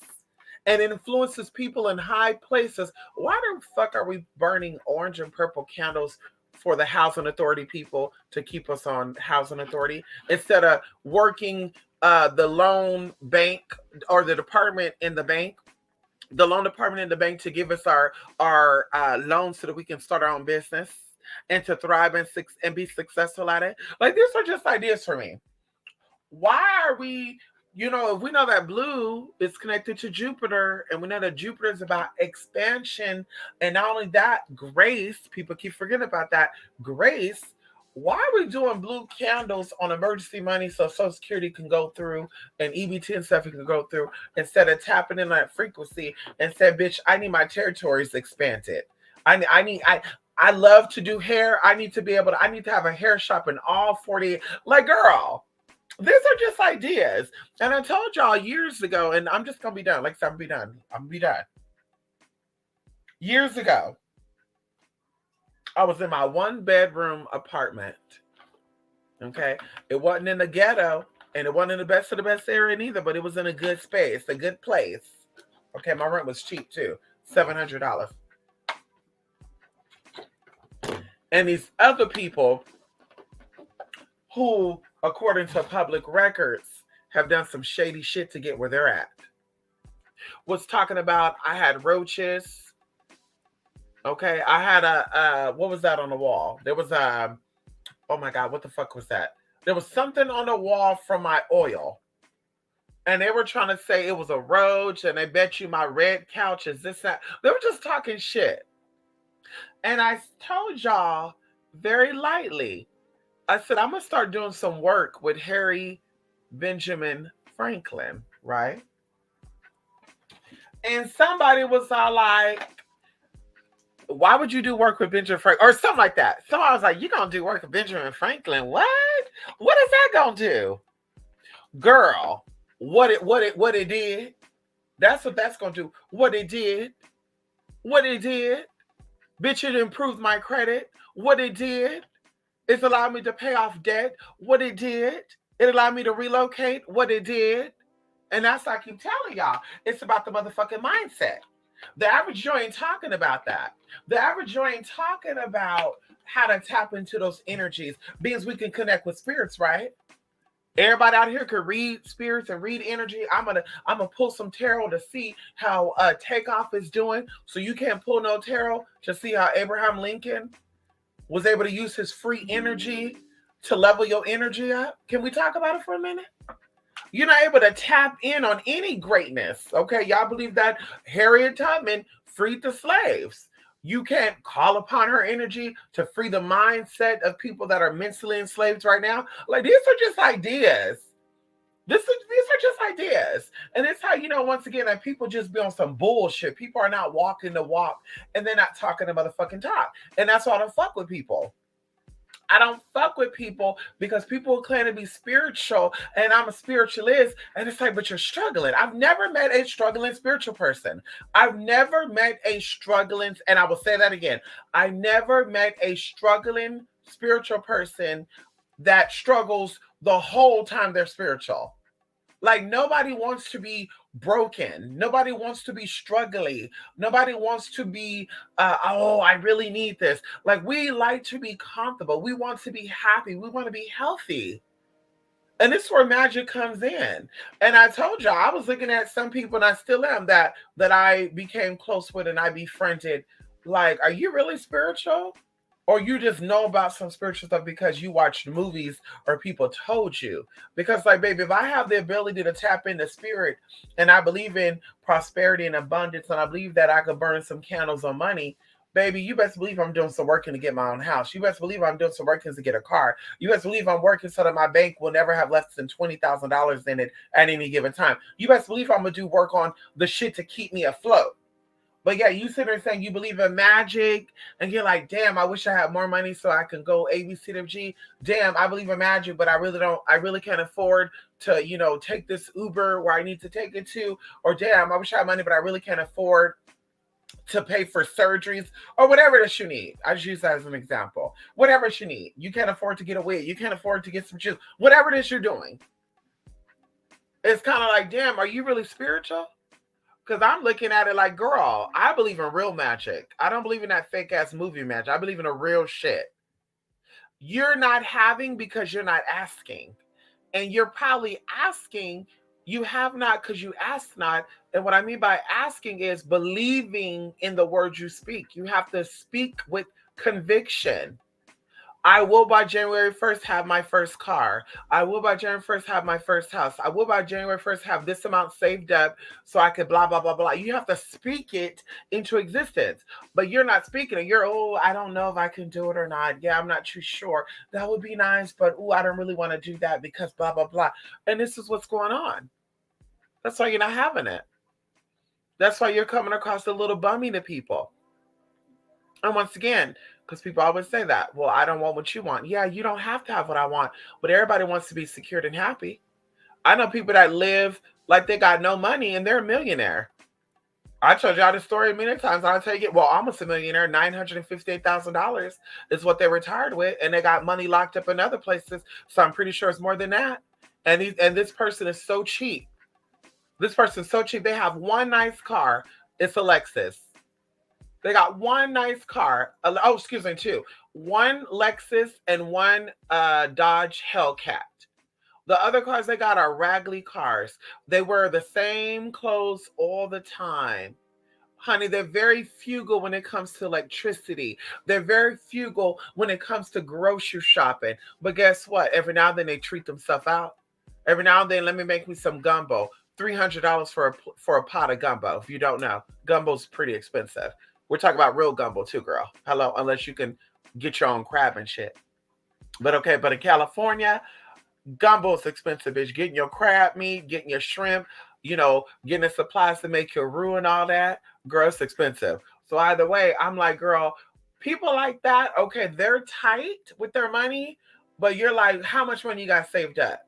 and influences people in high places, why the fuck are we burning orange and purple candles for the housing authority people to keep us on housing authority instead of working the loan bank or the department in the bank, the loan department in the bank to give us our loans so that we can start our own business and to thrive and be successful at it? Like, these are just ideas for me. Why are we, if we know that blue is connected to Jupiter, and we know that Jupiter is about expansion, and not only that, grace, people keep forgetting about that, grace, why are we doing blue candles on emergency money so Social Security can go through and EBT and stuff can go through instead of tapping in that frequency and say, bitch, I need my territories expanded. I love to do hair. I need to have a hair shop in all 40. Like, girl, these are just ideas. And I told y'all years ago, and I'm just going to be done. Like I said, I'm going to be done. Years ago, I was in my 1-bedroom apartment. Okay. It wasn't in the ghetto, and it wasn't in the best of the best area neither, but it was in a good space, a good place. Okay. My rent was cheap too. $700. And these other people who, according to public records, have done some shady shit to get where they're at, was talking about, I had roaches. Okay. I had what was that on the wall? There was oh my God, what the fuck was that? There was something on the wall from my oil. And they were trying to say it was a roach, and they bet you my red couch is this, that. They were just talking shit. And I told y'all, very lightly. I said, I'm going to start doing some work with Harry Benjamin Franklin, right? And somebody was all like, why would you do work with Benjamin Franklin? Or something like that. So I was like, you're going to do work with Benjamin Franklin? What? What is that going to do? Girl, what it did? That's what that's going to do. What it did? What it did? Bitch, it improved my credit. What it did? It's allowed me to pay off debt. What it did? It allowed me to relocate. What it did? And that's what I keep telling y'all. It's about the motherfucking mindset. The average Joe ain't talking about that. The average Joe ain't talking about how to tap into those energies. Because we can connect with spirits, right? Everybody out here could read spirits and read energy. I'm gonna pull some tarot to see how Takeoff is doing. So you can't pull no tarot to see how Abraham Lincoln was able to use his free energy to level your energy up. Can we talk about it for a minute? You're not able to tap in on any greatness. Okay, y'all believe that Harriet Tubman freed the slaves. You can't call upon her energy to free the mindset of people that are mentally enslaved right now. Like, these are just ideas. These are just ideas. And it's how, once again, that people just be on some bullshit. People are not walking the walk and they're not talking the motherfucking talk. And that's why I don't fuck with people. I don't fuck with people because people claim to be spiritual and I'm a spiritualist. And it's like, but you're struggling. I've never met a struggling spiritual person. I've never met a struggling, and I will say that again. I never met a struggling spiritual person that struggles the whole time they're spiritual. Like, nobody wants to be broken. Nobody wants to be struggling. Nobody wants to be, oh, I really need this. Like, we like to be comfortable. We want to be happy. We want to be healthy. And this is where magic comes in. And I told y'all, I was looking at some people, and I still am, that I became close with and I befriended. Like, are you really spiritual? Or you just know about some spiritual stuff because you watched movies or people told you. Because, like, baby, if I have the ability to tap into spirit and I believe in prosperity and abundance and I believe that I could burn some candles on money, baby, you best believe I'm doing some working to get my own house. You best believe I'm doing some working to get a car. You best believe I'm working so that my bank will never have less than $20,000 in it at any given time. You best believe I'm going to do work on the shit to keep me afloat. But yeah, you sit there saying you believe in magic, and you're like, damn, I wish I had more money so I can go A, B, C, D, G. Damn, I believe in magic, but I really can't afford to, take this Uber where I need to take it to. Or damn, I wish I had money, but I really can't afford to pay for surgeries or whatever it is you need. I just use that as an example. Whatever it you need. You can't afford to get a wig. You can't afford to get some shoes. Whatever it is you're doing. It's kind of like, damn, are you really spiritual? Because I'm looking at it like, girl, I believe in real magic. I don't believe in that fake ass movie magic. I believe in a real shit. You're not having because you're not asking. And you're probably asking, you have not because you ask not. And what I mean by asking is believing in the words you speak. You have to speak with conviction. I will by January 1st have my first car. I will by January 1st have my first house. I will by January 1st have this amount saved up so I could blah, blah, blah, blah. You have to speak it into existence, but you're not speaking it. You're, oh, I don't know if I can do it or not. Yeah, I'm not too sure. That would be nice, but oh, I don't really want to do that because blah, blah, blah. And this is what's going on. That's why you're not having it. That's why you're coming across a little bummy to people. And once again, because people always say that, well, I don't want what you want. Yeah, you don't have to have what I want, but everybody wants to be secured and happy. I know people that live like they got no money and they're a millionaire. I told y'all this story many times. I'll tell you, well, almost a millionaire, $958,000 is what they retired with, and they got money locked up in other places. So I'm pretty sure it's more than that. And this person is so cheap. This person's so cheap. They have one nice car. It's a Lexus. They got one nice car. Oh, excuse me, two. One Lexus and one Dodge Hellcat. The other cars they got are raggedy cars. They wear the same clothes all the time. Honey, they're very frugal when it comes to electricity. They're very frugal when it comes to grocery shopping. But guess what? Every now and then they treat themselves out. Every now and then, let me make me some gumbo. $300 for a pot of gumbo. If you don't know, gumbo's pretty expensive. We're talking about real gumbo too, girl. Hello, unless you can Get your own crab and shit. But okay, but in California, gumbo's expensive, bitch. Getting your crab meat, getting your shrimp, getting the supplies to make your roux and all that, girl, it's expensive. So either way, I'm like, girl, people like that, okay, they're tight with their money, but you're like, how much money you got saved up?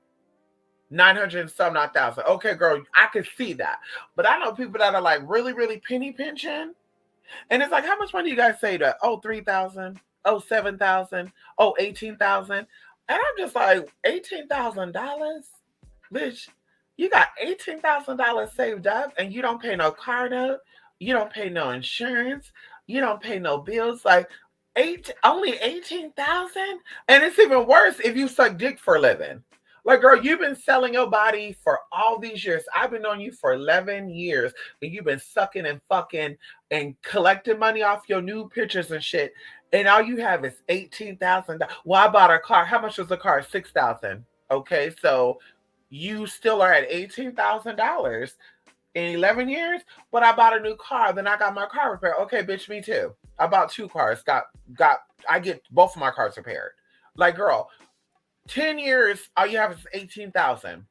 900 and some not thousand. Okay, girl, I can see that. But I know people that are like really, really penny pinching. And it's like, how much money you guys saved up? Oh, 3,000. Oh, 7,000. Oh, 18,000. And I'm just like, $18,000? Bitch, you got $18,000 saved up and you don't pay no car note. You don't pay no insurance. You don't pay no bills. Like, only 18,000? And it's even worse if you suck dick for a living. Like, girl, you've been selling your body for all these years. I've been knowing you for 11 years, and you've been sucking and fucking and collecting money off your new pictures and shit. And all you have is $18,000. Well, I bought a car. How much was the car? $6,000. Okay, so you still are at $18,000 in 11 years, but I bought a new car. Then I got my car repaired. Okay, bitch, me too. I bought 2 cars. I get both of my cars repaired. Like, girl, 10 years, all you have is 18,000.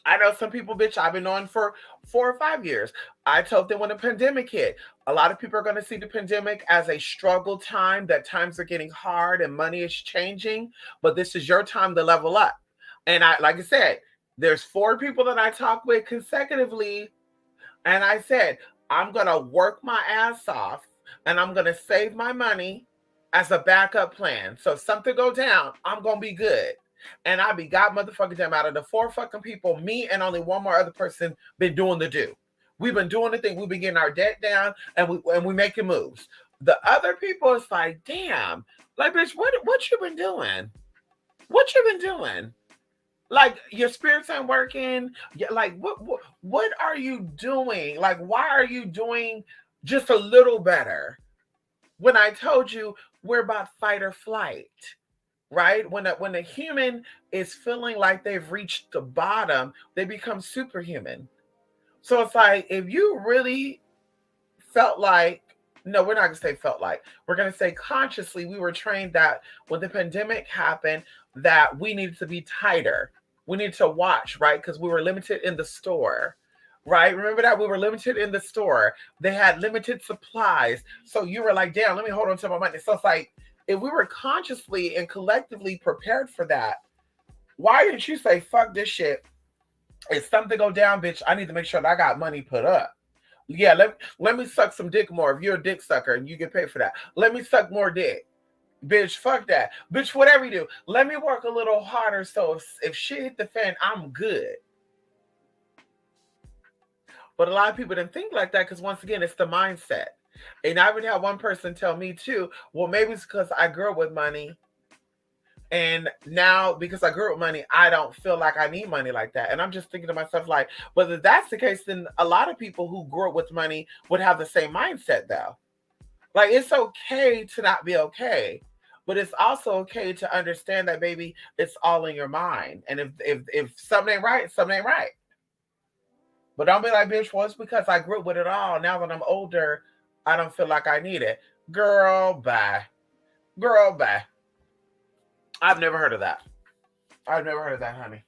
I know some people, bitch, I've been on for 4 or 5 years. I told them when the pandemic hit, a lot of people are going to see the pandemic as a struggle time, that times are getting hard and money is changing, but this is your time to level up. And like I said, there's 4 people that I talk with consecutively. And I said, I'm going to work my ass off and I'm going to save my money as a backup plan. So if something go down, I'm going to be good. And I be god motherfucking damn out of the 4 fucking people, me and only one more other person been doing the do. We've been doing the thing. We've been getting our debt down and we making moves. The other people, it's like, damn, like, bitch, what you been doing? What you been doing? Like, your spirits ain't working. Like, what are you doing? Like, why are you doing just a little better? When I told you we're about fight or flight, right? When a human is feeling like they've reached the bottom, they become superhuman. So it's like, if you really felt like, no, we're not going to say felt like, we're going to say consciously, we were trained that when the pandemic happened, that we needed to be tighter. We need to watch, right? Because we were limited in the store, right? Remember that we were limited in the store. They had limited supplies. So you were like, damn, let me hold on to my money. So it's like, if we were consciously and collectively prepared for that, why didn't you say, fuck this shit? If something go down, bitch, I need to make sure that I got money put up. Yeah, let me suck some dick more. If you're a dick sucker and you get paid for that, let me suck more dick. Bitch, fuck that. Bitch, whatever you do, let me work a little harder so if shit hit the fan, I'm good. But a lot of people didn't think like that because, once again, it's the mindset. And I would have one person tell me too, well, maybe it's because I grew up with money. And now, because I grew up with money, I don't feel like I need money like that. And I'm just thinking to myself, like, but if that's the case, then a lot of people who grew up with money would have the same mindset, though. Like, it's okay to not be okay. But it's also okay to understand that, baby, it's all in your mind. And if something ain't right, something ain't right. But don't be like, bitch, well, it's because I grew up with it all. Now that I'm older, I don't feel like I need it. Girl, bye. Girl, bye. I've never heard of that. I've never heard of that, honey.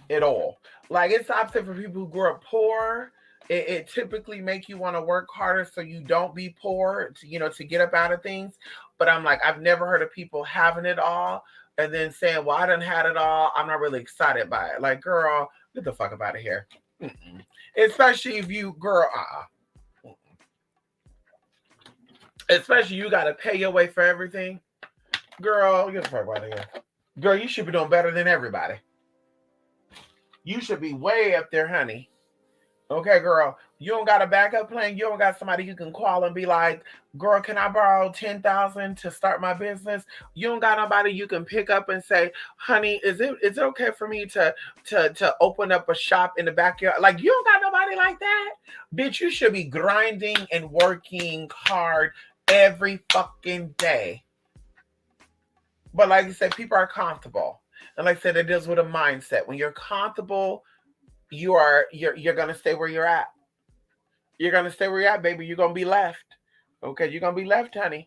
At all. Like, it's opposite for people who grew up poor. It typically make you want to work harder so you don't be poor, to get up out of things. But I'm like, I've never heard of people having it all and then saying, well, I done had it all. I'm not really excited by it. Like, girl, get the fuck up out of here. Mm-mm. Especially if you, girl, especially you got to pay your way for everything. Girl, get the fuck out of here. Girl, you should be doing better than everybody. You should be way up there, honey. Okay, girl, you don't got a backup plan. You don't got somebody you can call and be like, girl, can I borrow 10,000 to start my business? You don't got nobody you can pick up and say, honey, is it okay for me to open up a shop in the backyard? Like, you don't got nobody like that. Bitch, you should be grinding and working hard every fucking day. But like I said, people are comfortable. And like I said, it deals with a mindset. When you're comfortable, you're gonna stay where you're at. You're gonna stay where you're at, baby. You're gonna be left. Okay, you're gonna be left, honey.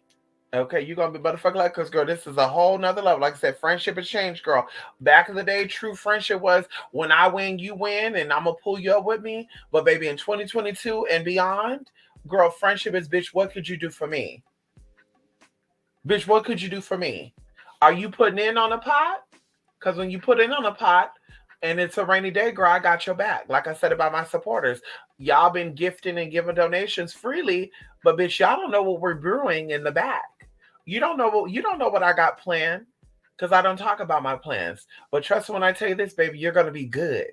Okay, you gonna be motherfucking like, cause girl, this is a whole nother level. Like I said, friendship has changed, girl. Back in the day, true friendship was when I win, you win, and I'm gonna pull you up with me. But baby, in 2022 and beyond, girl, friendship is bitch. What could you do for me, bitch? What could you do for me? Are you putting in on a pot? Cause when you put in on a pot, and it's a rainy day, girl, I got your back. Like I said about my supporters, y'all been gifting and giving donations freely, but bitch, y'all don't know what we're brewing in the back. You don't know what I got planned because I don't talk about my plans. But trust me when I tell you this, baby, you're gonna be good.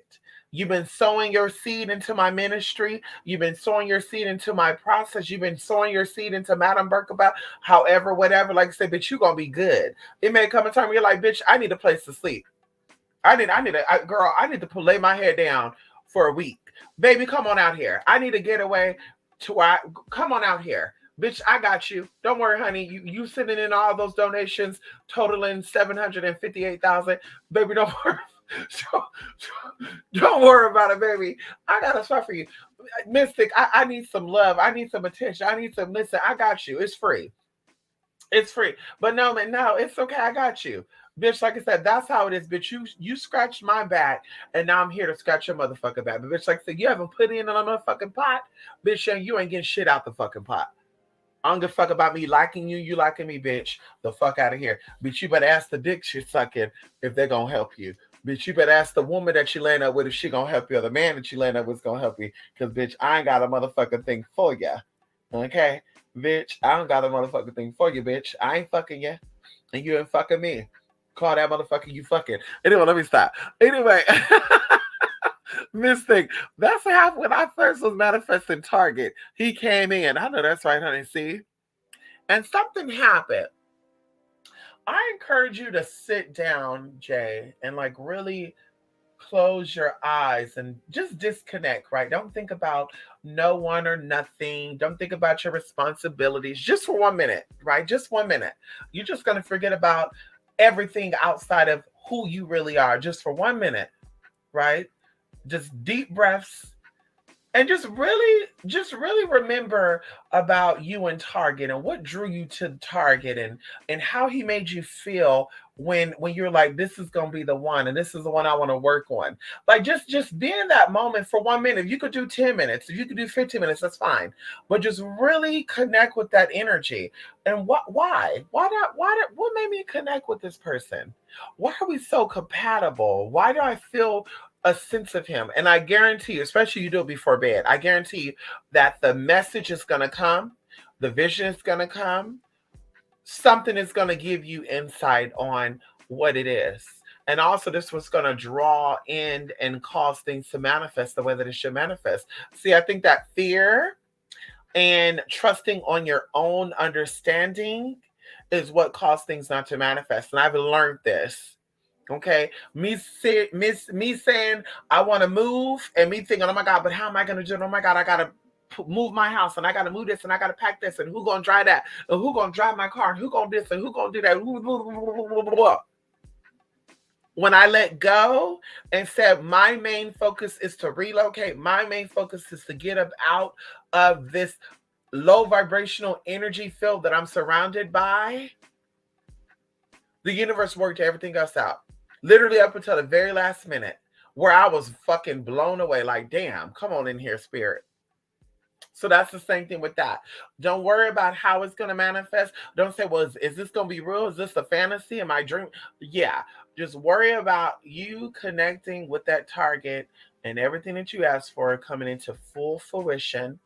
You've been sowing your seed into my ministry. You've been sowing your seed into my process. You've been sowing your seed into Madam Burke about however, whatever. Like I said, bitch, you're gonna be good. It may come a time where you're like, bitch, I need a place to sleep. Girl, I need to lay my head down for a week. Baby, come on out here. I need to get away to where come on out here. Bitch, I got you. Don't worry, honey. You sending in all those donations totaling 758,000. Baby, don't worry. don't, don't worry about it, baby. I got a stuff for you. Mystic, I need some love. I need some attention. I need some listen. I got you. It's free. It's free. But no, man, no, it's okay. I got you. Bitch, like I said, that's how it is. Bitch, you scratched my back, and now I'm here to scratch your motherfucking back. But bitch, like I said, you haven't put in on a motherfucking pot. Bitch, you ain't getting shit out the fucking pot. I don't give a fuck about me liking you, you liking me, bitch. The fuck out of here. Bitch, you better ask the dick you're sucking if they're gonna help you. Bitch, you better ask the woman that you laying up with if she gonna help you, or the man that you laying up with is gonna help you. Cause bitch, I ain't got a motherfucking thing for ya. Okay? Bitch, I don't got a motherfucking thing for you, bitch. I ain't fucking you. And you ain't fucking me. Call that motherfucker you fucking. Anyway, let me stop. Anyway, Mystic, that's how when I first was manifesting Target, he came in. I know that's right, honey. See? And something happened. I encourage you to sit down, Jay, and like really close your eyes and just disconnect, right? Don't think about no one or nothing. Don't think about your responsibilities just for 1 minute, right? Just 1 minute. You're just going to forget about everything outside of who you really are just for 1 minute, right? Just deep breaths and just really remember about you and Target and what drew you to Target and how he made you feel when you're like, this is gonna be the one and this is the one I want to work on. Like just be in that moment for 1 minute. If you could do 10 minutes, if you could do 15 minutes, that's fine. But just really connect with that energy. And what made me connect with this person? Why are we so compatible? Why do I feel a sense of him? And I guarantee you, especially you do it before bed, I guarantee you that the message is going to come, the vision is going to come, something is going to give you insight on what it is. And also, this was going to draw in and cause things to manifest the way that it should manifest. See, I think that fear and trusting on your own understanding is what caused things not to manifest. And I've learned this. Okay, me saying I want to move, and me thinking, oh my God, but how am I going to do it? Oh my God, I gotta move my house, and I gotta move this, and I gotta pack this, and who gonna drive that, and who gonna drive my car, and who gonna this, and who gonna do that. When I let go and said my main focus is to relocate, my main focus is to get up out of this low vibrational energy field that I'm surrounded by, the universe worked everything else out. Literally up until the very last minute, where I was fucking blown away. Like, damn, come on in here, spirit. So that's the same thing with that. Don't worry about how it's going to manifest. Don't say, well, is this going to be real? Is this a fantasy? Am I dreaming? Yeah. Just worry about you connecting with that target and everything that you asked for coming into full fruition,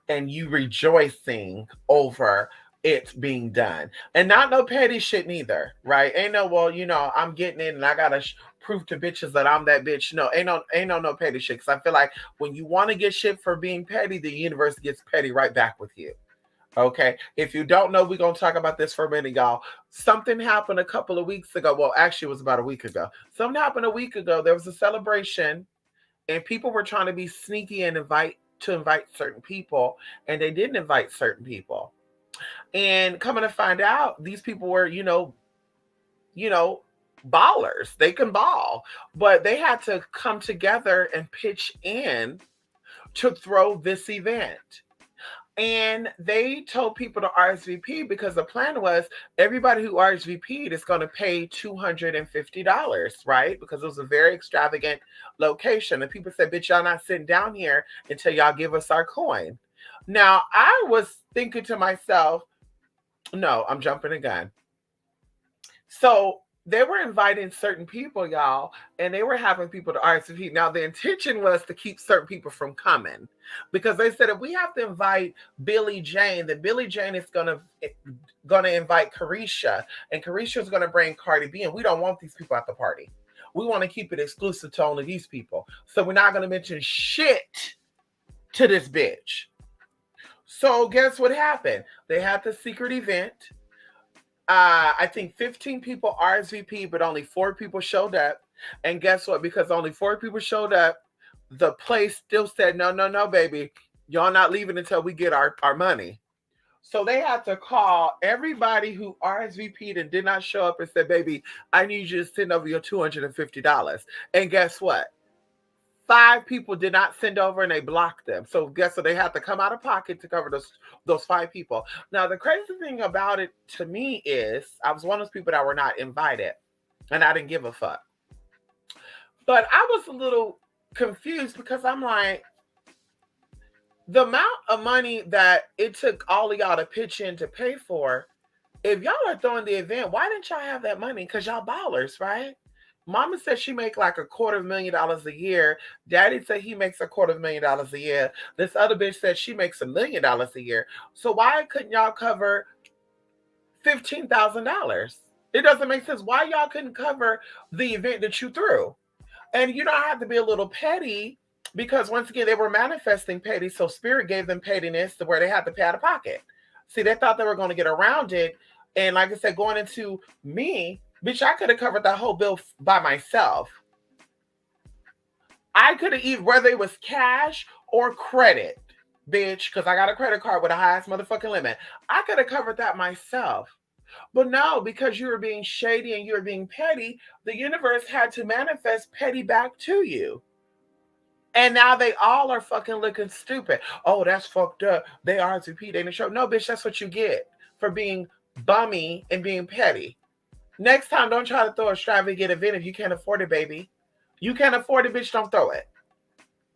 and you rejoicing over it being done. And not no petty shit neither, right? Ain't no, well, I'm getting it and I gotta prove to bitches that I'm that bitch. No, ain't no petty shit. Because I feel like when you want to get shit for being petty, the universe gets petty right back with you. Okay. If you don't know, we're gonna talk about this for a minute, y'all. Something happened a couple of weeks ago. Well, actually it was about a week ago. Something happened a week ago. There was a celebration and people were trying to be sneaky and invite certain people, and they didn't invite certain people. And coming to find out, these people were, ballers. They can ball, but they had to come together and pitch in to throw this event. And they told people to RSVP because the plan was everybody who RSVP'd is going to pay $250, right? Because it was a very extravagant location. And people said, bitch, y'all not sitting down here until y'all give us our coin. Now, I was thinking to myself, no, I'm jumping the gun. So they were inviting certain people, y'all, and they were having people to RSVP. Now, the intention was to keep certain people from coming because they said if we have to invite Billie Jane, then Billie Jane is gonna invite Carisha, and Carisha is gonna bring Cardi B, and we don't want these people at the party. We want to keep it exclusive to only these people. So we're not gonna mention shit to this bitch. So guess what happened? They had the secret event. I think 15 people RSVP, but only 4 people showed up. And guess what? Because only 4 people showed up, the place still said, no, no, no, baby. Y'all not leaving until we get our money. So they had to call everybody who RSVP'd and did not show up and said, baby, I need you to send over your $250. And guess what? 5 people did not send over and they blocked them. So guess what? They had to come out of pocket to cover those 5 people. Now, the crazy thing about it to me is I was one of those people that were not invited and I didn't give a fuck. But I was a little confused because I'm like, the amount of money that it took all of y'all to pitch in to pay for, if y'all are throwing the event, why didn't y'all have that money? Because y'all ballers, right? Mama said she make like $250,000 a year. Daddy said he makes $250,000 a year. This other bitch said she makes $1 million a year. So why couldn't y'all cover $15,000? It doesn't make sense. Why y'all couldn't cover the event that you threw? And you don't have to be a little petty because once again, they were manifesting petty. So spirit gave them pettiness to where they had to pay out of pocket. See, they thought they were going to get around it. And like I said, going into me, bitch, I could have covered that whole bill by myself. I could have either, whether it was cash or credit, bitch, because I got a credit card with the highest motherfucking limit. I could have covered that myself. But no, because you were being shady and you were being petty, the universe had to manifest petty back to you. And now they all are fucking looking stupid. Oh, that's fucked up. They RSVP, they didn't show. No, bitch, that's what you get for being bummy and being petty. Next time, don't try to throw a extravagant event if you can't afford it, baby. You can't afford it, bitch, don't throw it.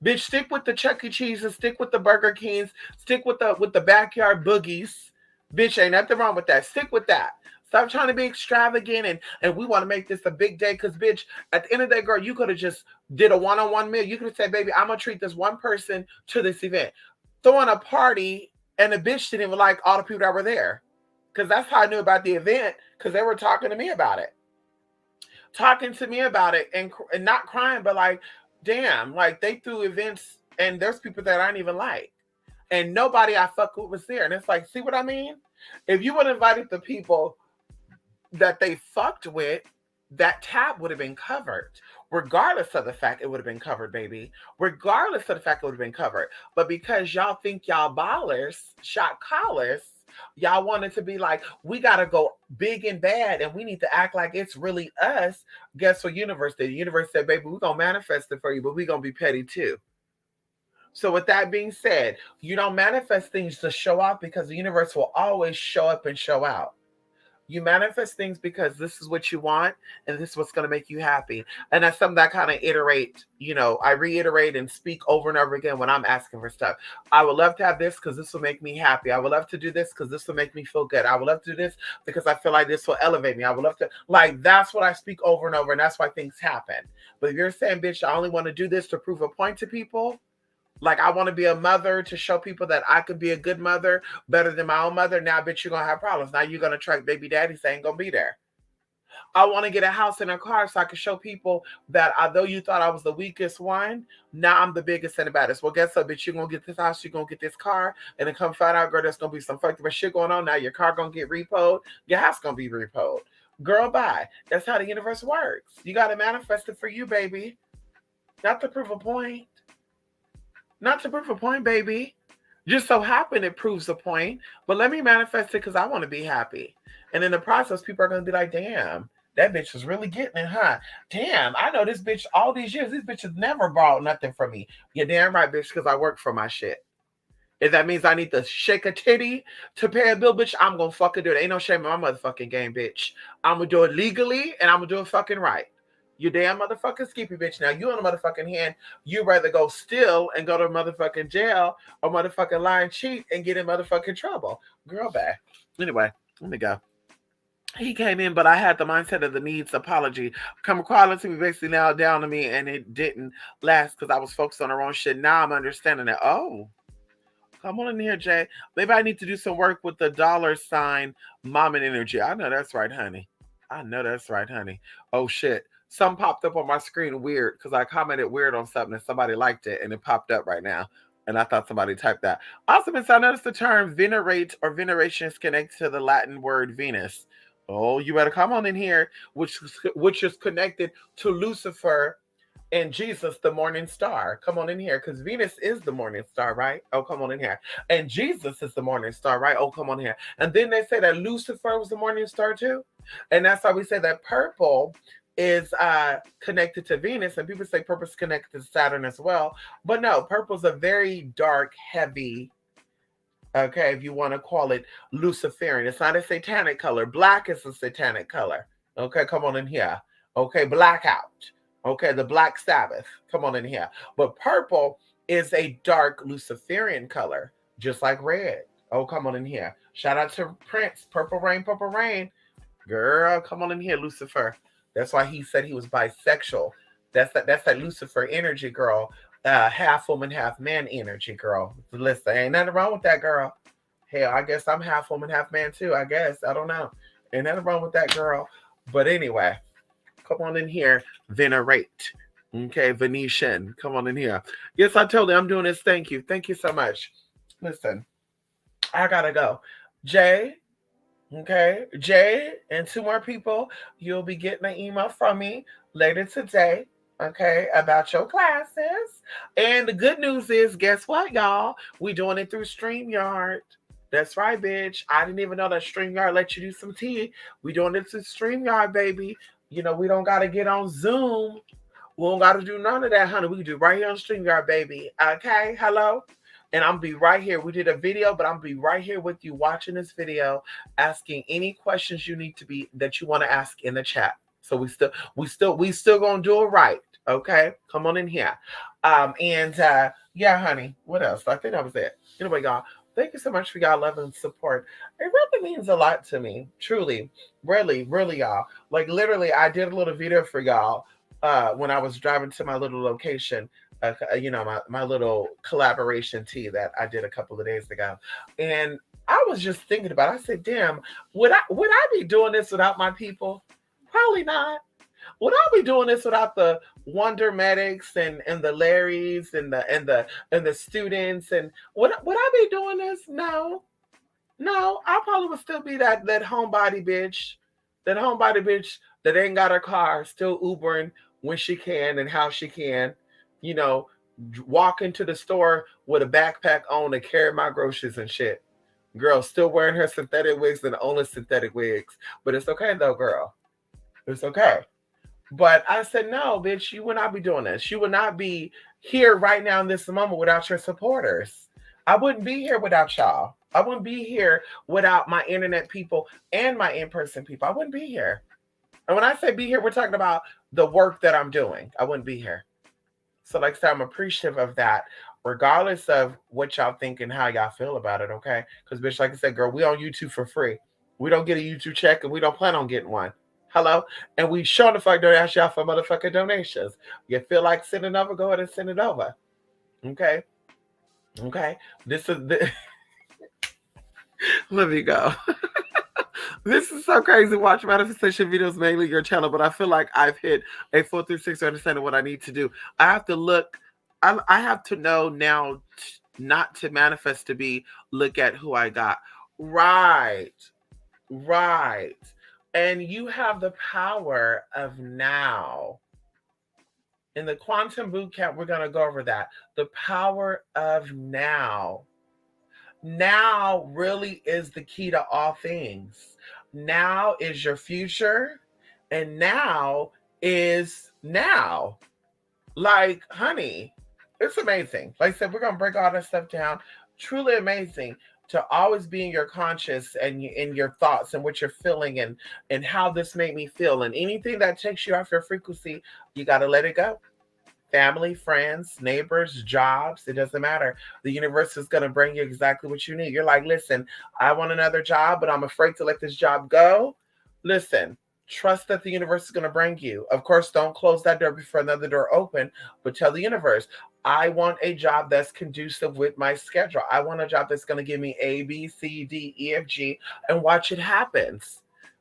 Bitch, stick with the Chuck E. Cheese's, stick with the Burger Kings, stick with the backyard boogies. Bitch, ain't nothing wrong with that. Stick with that. Stop trying to be extravagant and we want to make this a big day because, bitch, at the end of the day, girl, you could have just did a one-on-one meal. You could have said, baby, I'm going to treat this one person to this event. Throwing a party and the bitch didn't even like all the people that were there. Because that's how I knew about the event because they were talking to me about it. Talking to me about it and not crying, but like, damn, like they threw events and there's people that I didn't even like. And nobody I fuck with was there. And it's like, see what I mean? If you would have invited the people that they fucked with, that tab would have been covered. Regardless of the fact it would have been covered, baby. Regardless of the fact it would have been covered. But because y'all think y'all ballers, shot callers, y'all wanted to be like, we got to go big and bad and we need to act like it's really us. Guess what universe did? The universe said, baby, we're going to manifest it for you, but we're going to be petty too. So with that being said, you don't manifest things to show off because the universe will always show up and show out. You manifest things because this is what you want and this is what's going to make you happy. And that's something that I kind of iterate, I reiterate and speak over and over again when I'm asking for stuff. I would love to have this because this will make me happy. I would love to do this because this will make me feel good. I would love to do this because I feel like this will elevate me. I would love to, that's what I speak over and over, and that's why things happen. But if you're saying, bitch, I only want to do this to prove a point to people, like I want to be a mother to show people that I could be a good mother better than my own mother. Now, bitch, you're going to have problems. Now you're going to attract baby daddies that ain't going to be there. I want to get a house and a car so I can show people that although you thought I was the weakest one, now I'm the biggest and the baddest. Well, guess what, bitch? You're going to get this house, you're going to get this car, and then come find out, girl, there's going to be some fucked up shit going on. Now your car going to get repoed. Your house going to be repoed. Girl, bye. That's how the universe works. You got to manifest it for you, baby. Not to prove a point. Not to prove a point, baby. Just so happen it proves a point. But let me manifest it because I want to be happy. And in the process, people are going to be like, damn, that bitch was really getting it, huh? Damn, I know this bitch all these years. This bitch has never bought nothing from me. You're damn right, bitch, because I work for my shit. If that means I need to shake a titty to pay a bill, bitch, I'm gonna fucking do it. Ain't no shame in my motherfucking game, bitch. I'm gonna do it legally and I'm gonna do it fucking right. You damn motherfucking skippy bitch. Now you on the motherfucking hand, you rather go steal and go to motherfucking jail or motherfucking lie and cheat and get in motherfucking trouble. Girl back. Anyway, let me go. He came in, but I had the mindset of the needs apology come crawling to me, basically now down to me, and it didn't last because I was focused on the wrong shit. Now I'm understanding that. Oh, come on in here, Jay. Maybe I need to do some work with the $ mom and energy. I know that's right, honey. I know that's right, honey. Oh shit. Something popped up on my screen weird because I commented weird on something and somebody liked it and it popped up right now. And I thought somebody typed that. Also, Miss, I noticed the term venerate or veneration is connected to the Latin word Venus. Oh, you better come on in here, which is connected to Lucifer and Jesus, the morning star. Come on in here, because Venus is the morning star, right? Oh, come on in here. And Jesus is the morning star, right? Oh, come on here. And then they say that Lucifer was the morning star too. And that's why we say that purple is connected to Venus, and people say purple is connected to Saturn as well. But no, purple's a very dark, heavy, okay, if you want to call it Luciferian. It's not a satanic color. Black is a satanic color. Okay, come on in here. Okay, blackout. Okay, the Black Sabbath. Come on in here. But purple is a dark Luciferian color, just like red. Oh, come on in here. Shout out to Prince. Purple Rain, Purple Rain. Girl, come on in here, Lucifer. That's why he said he was bisexual. That's that Lucifer energy, girl. Half woman, half man energy, girl. Listen, ain't nothing wrong with that, girl. Hell, I guess I'm half woman, half man too. I guess. I don't know. Ain't nothing wrong with that, girl. But anyway, come on in here. Venerate. Okay, Venetian. Come on in here. Yes, I told you I'm doing this. Thank you. Thank you so much. Listen, I gotta go. Jay, okay, Jay and two more people, you'll be getting an email from me later today, okay, about your classes. And the good news is, guess what, y'all? We doing it through StreamYard. That's right, bitch. I didn't even know that StreamYard let you do some tea. We doing it through StreamYard, baby. You know, we don't gotta get on Zoom. We don't gotta do none of that, honey. We can do right here on StreamYard, baby. Okay, hello? And I'm be right here. We did a video, but I'm be right here with you watching this video, asking any questions you need to be that you want to ask in the chat. So we still gonna do it right. Okay, come on in here. Yeah, honey. What else? I think that was it. Anyway, y'all, thank you so much for y'all love and support. It really means a lot to me. Truly, really, really, y'all. Like literally, I did a little video for y'all when I was driving to my little location. You know, my little collaboration tea that I did a couple of days ago. And I was just thinking about it. I said, damn, would I be doing this without my people? Probably not. Would I be doing this without the Wonder Medics and the Larrys and the students? And would I be doing this? No. No, I probably would still be that homebody bitch. That homebody bitch that ain't got her car, still Ubering when she can and how she can, you know, walk into the store with a backpack on to carry my groceries and shit. Girl, still wearing her synthetic wigs and only synthetic wigs. But it's okay though, girl. It's okay. But I said, no, bitch, you would not be doing this. You would not be here right now in this moment without your supporters. I wouldn't be here without y'all. I wouldn't be here without my internet people and my in-person people. I wouldn't be here. And when I say be here, we're talking about the work that I'm doing. I wouldn't be here. So like I said, I'm appreciative of that, regardless of what y'all think and how y'all feel about it, okay? Because bitch, like I said, girl, we on YouTube for free. We don't get a YouTube check and we don't plan on getting one. Hello? And we sure the fuck don't ask y'all for motherfucking donations. You feel like sending over, go ahead and send it over. Okay? Okay? This is the let me go. This is so crazy. Watch manifestation videos, mainly your channel, but I feel like I've hit a 4 through 6 understanding what I need to do. I have to look, I have to know now not to manifest to be, look at who I got. Right. Right. And you have the power of now. In the quantum boot camp, we're going to go over that. The power of now. Now really is the key to all things. Now is your future, and now is now. Like, honey, it's amazing. Like I said, we're going to break all that stuff down. truly amazing to always be in your conscious and in your thoughts and what you're feeling and how this made me feel. And anything that takes you off your frequency, you got to let it go. Family, friends, neighbors, jobs, it doesn't matter. The universe is going to bring you exactly what you need. You're like, listen, I want another job, but I'm afraid to let this job go. Listen, trust that the universe is going to bring you. Of course, don't close that door before another door open, but tell the universe, I want a job that's conducive with my schedule. I want a job that's going to give me A, B, C, D, E, F, G, and watch it happens.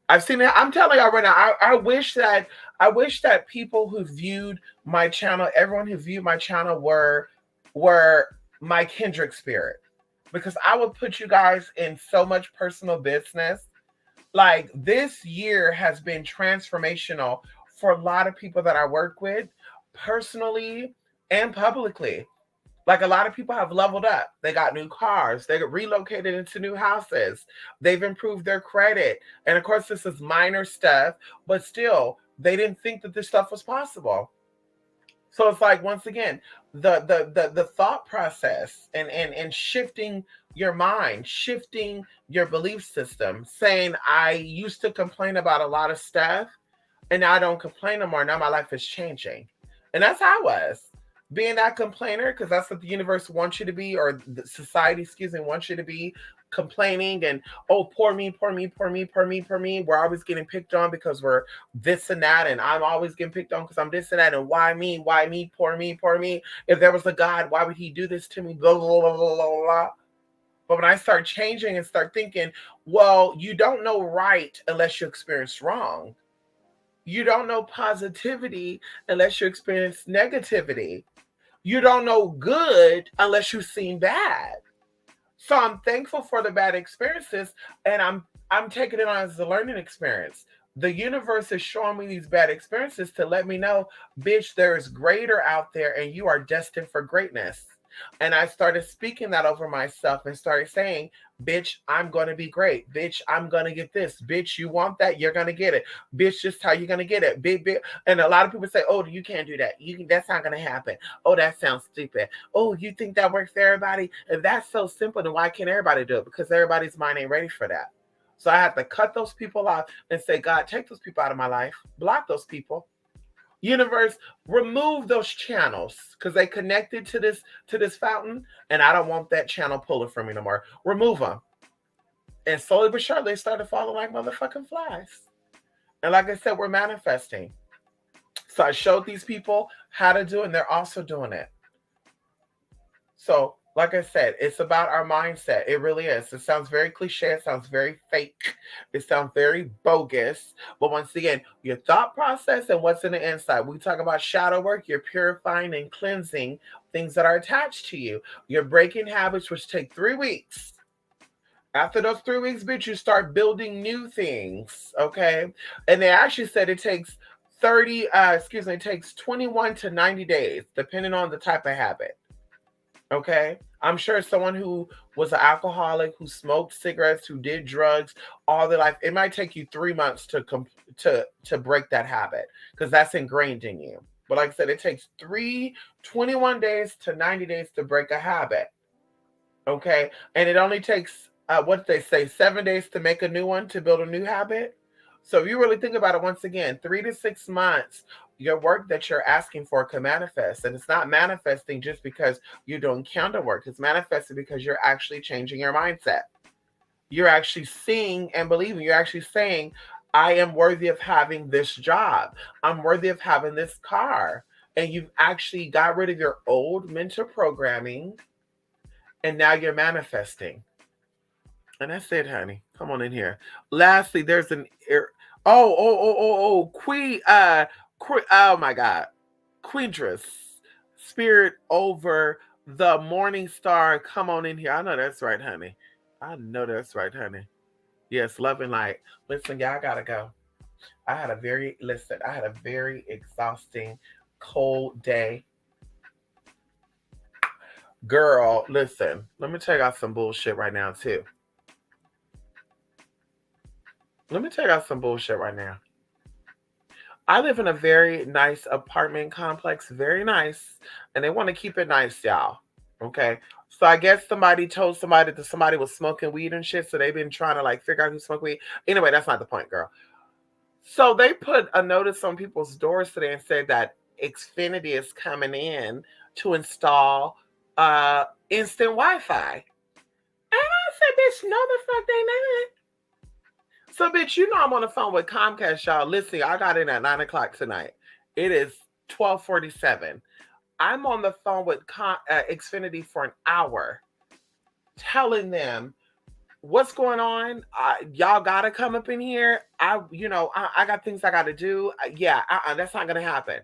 I've seen it. I'm telling y'all right now. I wish that people who viewed my channel, everyone who viewed my channel were my kindred spirit, because I would put you guys in so much personal business. Like, this year has been transformational for a lot of people that I work with, personally and publicly. Like, a lot of people have leveled up. They got new cars. They got relocated into new houses. They've improved their credit. And of course, this is minor stuff, but still, they didn't think that this stuff was possible. So it's like, once again, the thought process and shifting your mind, shifting your belief system, saying, I used to complain about a lot of stuff and now I don't complain no more. Now my life is changing. And that's how I was. Being that complainer, because that's what the universe wants you to be, or the society, excuse me, wants you to be, complaining and, oh, poor me, poor me, poor me, poor me, poor me. We're always getting picked on because we're this and that, and I'm always getting picked on because I'm this and that, and why me, why me, poor me, poor me. If there was a God, why would he do this to me? Blah, blah, blah, blah, blah, blah. But when I start changing and start thinking, well, you don't know right unless you experience wrong. You don't know positivity unless you experience negativity. You don't know good unless you've seen bad. So I'm thankful for the bad experiences, and I'm taking it on as a learning experience. The universe is showing me these bad experiences to let me know, bitch, there is greater out there and you are destined for greatness. And I started speaking that over myself and started saying, bitch, I'm going to be great. Bitch, I'm going to get this. Bitch, you want that? You're going to get it. Bitch, just how you're going to get it. Big, big. And a lot of people say, oh, you can't do that. That's not going to happen. Oh, that sounds stupid. Oh, you think that works for everybody? If that's so simple, then why can't everybody do it? Because everybody's mind ain't ready for that. So I have to cut those people off and say, God, take those people out of my life. Block those people. Universe, remove those channels because they connected to this fountain, and I don't want that channel pulling from me no more. Remove them. And slowly but surely, they started falling like motherfucking flies. And like I said, we're manifesting. So I showed these people how to do it, and they're also doing it. So, like I said, it's about our mindset. It really is. It sounds very cliche. It sounds very fake. It sounds very bogus. But once again, your thought process and what's in the inside. We talk about shadow work. You're purifying and cleansing things that are attached to you. You're breaking habits, which take 3 weeks. After those 3 weeks, bitch, you start building new things. Okay. And they actually said it takes it takes 21 to 90 days, depending on the type of habit. Okay. I'm sure someone who was an alcoholic, who smoked cigarettes, who did drugs all their life, it might take you 3 months to break that habit because that's ingrained in you. But like I said, it takes 21 days to 90 days to break a habit. Okay. And it only takes, what did they say, 7 days to make a new one, to build a new habit. So if you really think about it, once again, 3 to 6 months, your work that you're asking for can manifest. And it's not manifesting just because you're doing counter work. It's manifesting because you're actually changing your mindset. You're actually seeing and believing. You're actually saying, I am worthy of having this job. I'm worthy of having this car. And you've actually got rid of your old mental programming, and now you're manifesting. And that's it, honey. Come on in here. Lastly, there's Queen, oh my God. Queendress. Spirit over the morning star. Come on in here. I know that's right, honey. I know that's right, honey. Yes, love and light. Listen, y'all gotta go. I had a very exhausting, cold day. Girl, listen, let me tell you out some bullshit right now, too. Let me tell you out some bullshit right now. I live in a very nice apartment complex, very nice, and they want to keep it nice, y'all. Okay. So I guess somebody told somebody that somebody was smoking weed and shit. So they've been trying to like figure out who smoked weed. Anyway, that's not the point, girl. So they put a notice on people's doors today and said that Xfinity is coming in to install instant Wi-Fi. And I said, bitch, no the fuck they not. So, bitch, you know I'm on the phone with Comcast, y'all. Listen, I got in at 9 o'clock tonight. It is 12:47. I'm on the phone with Xfinity for an hour, telling them what's going on. Y'all gotta come up in here. I got things I gotta do. Yeah, that's not gonna happen.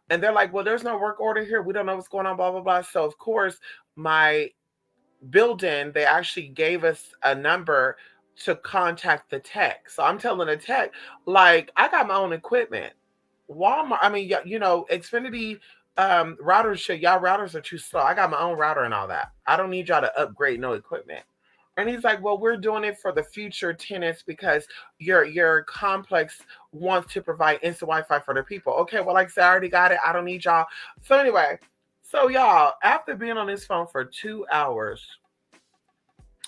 And they're like, well, there's no work order here. We don't know what's going on. Blah blah blah. So of course, my building, they actually gave us a number to contact the tech. So I'm telling the tech, like, I got my own equipment. Walmart, I mean, Xfinity routers, shit, y'all routers are too slow. I got my own router and all that. I don't need y'all to upgrade no equipment. And he's like, well, we're doing it for the future tenants because your complex wants to provide instant Wi-Fi for the people. Okay, well, like I said, I already got it. I don't need y'all. So anyway, so y'all, after being on this phone for 2 hours,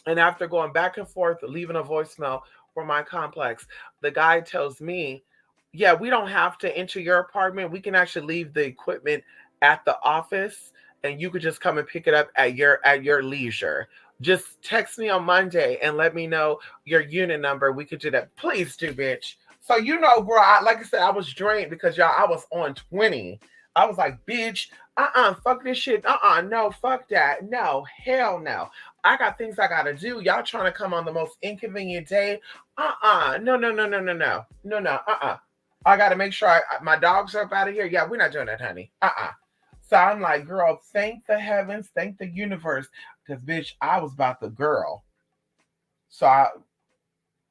and after going back and forth, leaving a voicemail for my complex, the guy tells me, yeah, we don't have to enter your apartment. We can actually leave the equipment at the office and you could just come and pick it up at your leisure. Just text me on Monday and let me know your unit number. We could do that. Please do, bitch. So girl, like I said, I was drained because y'all, I was on 20. I was like, bitch, fuck this shit. No, fuck that. No, hell no. I got things I gotta do. Y'all trying to come on the most inconvenient day. No, no, no, no, no, no. No, no, I gotta make sure my dogs are up out of here. Yeah, we're not doing that, honey. So I'm like, girl, thank the heavens, thank the universe. Cause bitch, I was about the girl. So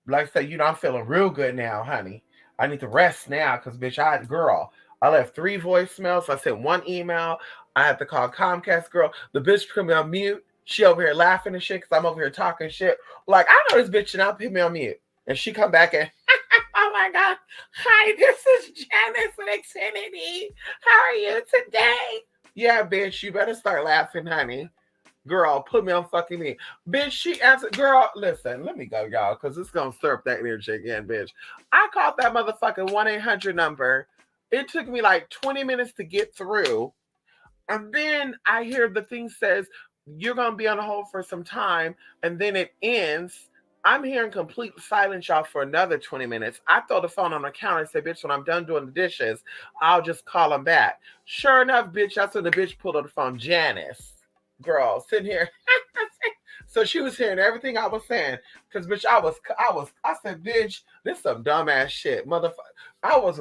like I said, I'm feeling real good now, honey. I need to rest now because, bitch, I left 3 voicemails. I sent 1 email. I had to call Comcast girl. The bitch put me on mute. She over here laughing and shit because I'm over here talking shit. Like, I know this bitch and I'll put me on mute. And she come back and, oh my God. Hi, this is Janice with Xfinity. How are you today? Yeah, bitch, you better start laughing, honey. Girl, put me on fucking me. Bitch, she answered, girl, listen, let me go, y'all, because it's going to stir up that energy again, bitch. I called that motherfucking 1-800 number. It took me like 20 minutes to get through. And then I hear the thing says, you're going to be on hold for some time. And then it ends. I'm hearing complete silence, y'all, for another 20 minutes. I throw the phone on the counter and say, bitch, when I'm done doing the dishes, I'll just call them back. Sure enough, bitch, that's when the bitch pulled up the phone. Janice, girl, sitting here. So she was hearing everything I was saying. Because, bitch, I said, bitch, this is some dumbass shit. Motherfucker. I was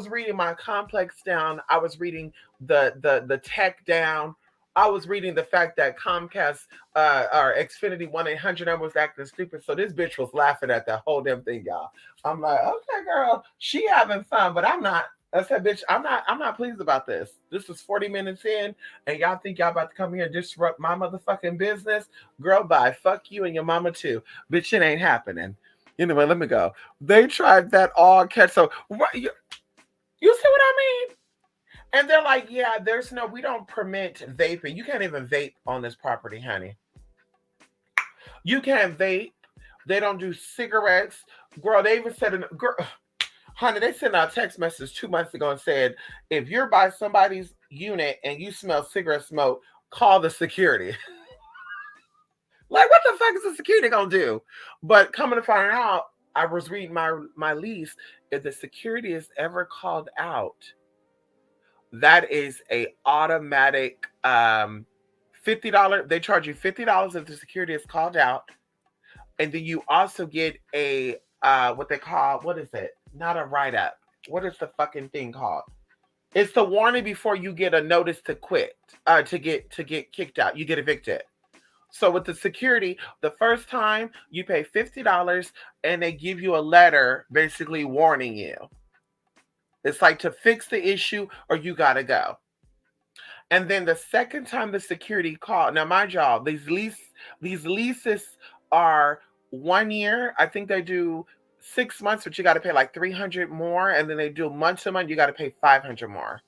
reading my complex down. I was reading the tech down. I was reading the fact that Comcast or Xfinity 1-800 number was acting stupid. So this bitch was laughing at that whole damn thing, y'all. I'm like, okay, girl, she having fun, but I'm not. I said, bitch, I'm not pleased about this. This is 40 minutes in, and y'all think y'all about to come here and disrupt my motherfucking business? Girl, bye. Fuck you and your mama too. Bitch, it ain't happening. Anyway, let me go. They tried that all catch. So what you see what I mean? And they're like, yeah, we don't permit vaping. You can't even vape on this property, honey. You can't vape. They don't do cigarettes. Girl, they even said, honey, they sent out a text message 2 months ago and said, if you're by somebody's unit and you smell cigarette smoke, call the security. Like, what the fuck is the security gonna do? But coming to find out, I was reading my lease. If the security is ever called out, that is a automatic $50. They charge you $50 if the security is called out, and then you also get a what they call, what is it? Not a write up. What is the fucking thing called? It's the warning before you get a notice to quit, to get kicked out. You get evicted. So with the security, the first time you pay $50 and they give you a letter basically warning you. It's like to fix the issue or you gotta go. And then the second time the security called, now mind y'all, these leases are 1 year. I think they do 6 months, but you got to pay like 300 more, and then they do month to month. You got to pay 500 more.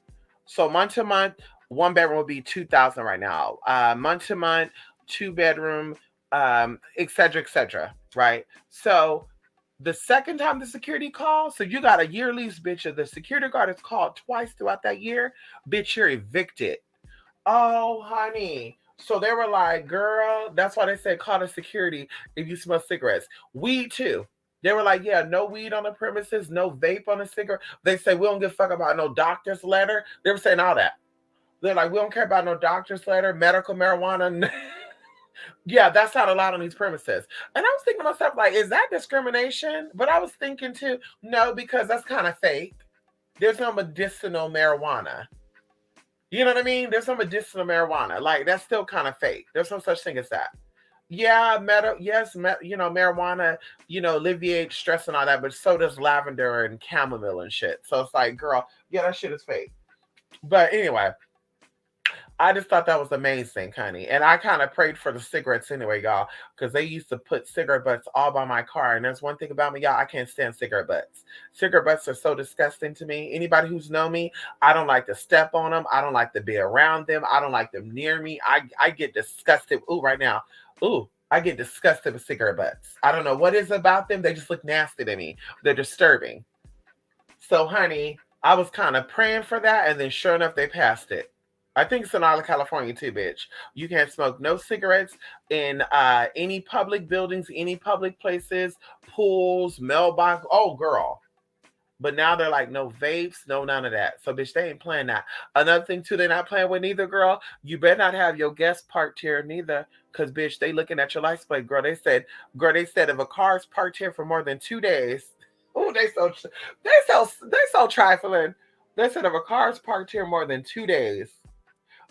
So month to month, one bedroom would be 2,000 right now. Month to month, two bedroom, et cetera, et cetera. Right. So the second time the security calls, so you got a year lease, bitch. If the security guard is called twice throughout that year, bitch, you're evicted. Oh, honey. So they were like, girl, that's why they said call the security if you smell cigarettes. Weed too. They were like, yeah, no weed on the premises, no vape on the cigarette. They say we don't give a fuck about no doctor's letter. They were saying all that. They're like, we don't care about no doctor's letter, medical marijuana. Yeah, that's not allowed on these premises. And I was thinking to myself, like, is that discrimination? But I was thinking too, no, because that's kind of fake. There's no medicinal marijuana. You know what I mean? There's no medicinal marijuana. Like that's still kind of fake. There's no such thing as that. Yeah, marijuana, alleviates stress and all that, but so does lavender and chamomile and shit. So it's like, girl, yeah, that shit is fake. But anyway, I just thought that was amazing, honey. And I kind of prayed for the cigarettes anyway, y'all, because they used to put cigarette butts all by my car. And there's one thing about me, y'all, I can't stand cigarette butts. Cigarette butts are so disgusting to me. Anybody who's known me, I don't like to step on them. I don't like to be around them. I don't like them near me. I get disgusted. Ooh, right now. Ooh, I get disgusted with cigarette butts. I don't know what is about them. They just look nasty to me. They're disturbing. So, honey, I was kind of praying for that, and then sure enough, they passed it. I think it's in all of California too, bitch. You can't smoke no cigarettes in any public buildings, any public places, pools, mailbox. Oh, girl. But now they're like, no vapes, no none of that. So, bitch, they ain't playing that. Another thing, too, they're not playing with neither, girl. You better not have your guest parked here neither. Because, bitch, they looking at your license plate, girl. They said if a car's parked here for more than 2 days, oh, they so trifling. They said if a car's parked here more than 2 days,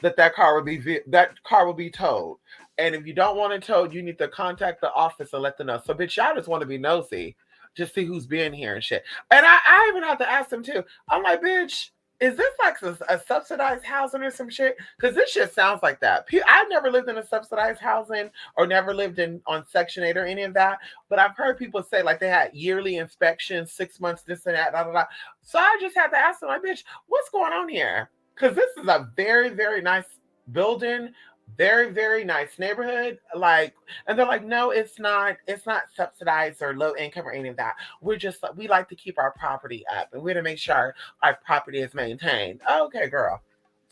that car will be towed. And if you don't want it towed, you need to contact the office and let them know. So, bitch, y'all just want to be nosy, just see who's been here and shit. And I even have to ask them too. I'm like, bitch, is this like a subsidized housing or some shit? Because this shit sounds like that. I've never lived in a subsidized housing or never lived in on Section 8 or any of that. But I've heard people say like they had yearly inspections, 6 months, this and that, da, da, da. So I just had to ask them, like, bitch, what's going on here? Because this is a very, very nice building, very, very nice neighborhood. Like, and they're like, no, it's not subsidized or low income or any of that. We like to keep our property up and we're to make sure our property is maintained. Okay, girl.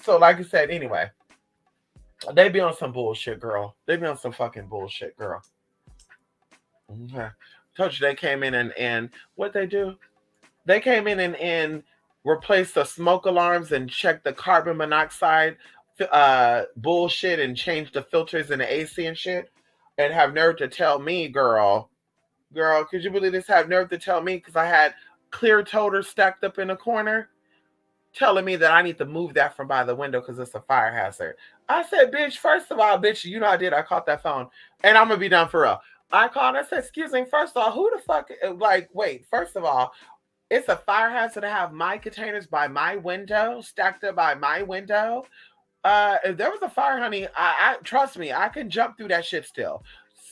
So, like I said, anyway, they be on some bullshit, girl. They be on some fucking bullshit, girl. Okay. Told you they came in and what they do? They came in and replaced the smoke alarms and checked the carbon monoxide bullshit and changed the filters in the AC and shit, and have nerve to tell me, girl, could you believe this? Have nerve to tell me because I had clear toters stacked up in the corner, telling me that I need to move that from by the window because it's a fire hazard. I said, bitch, first of all, bitch, you know I did. I caught that phone, and I'm gonna be done for real. I called. I said, excuse me. First of all, who the fuck? Like, wait. First of all, it's a fire hazard to have my containers by my window, stacked up by my window. If there was a fire, honey, I trust me, I can jump through that shit still.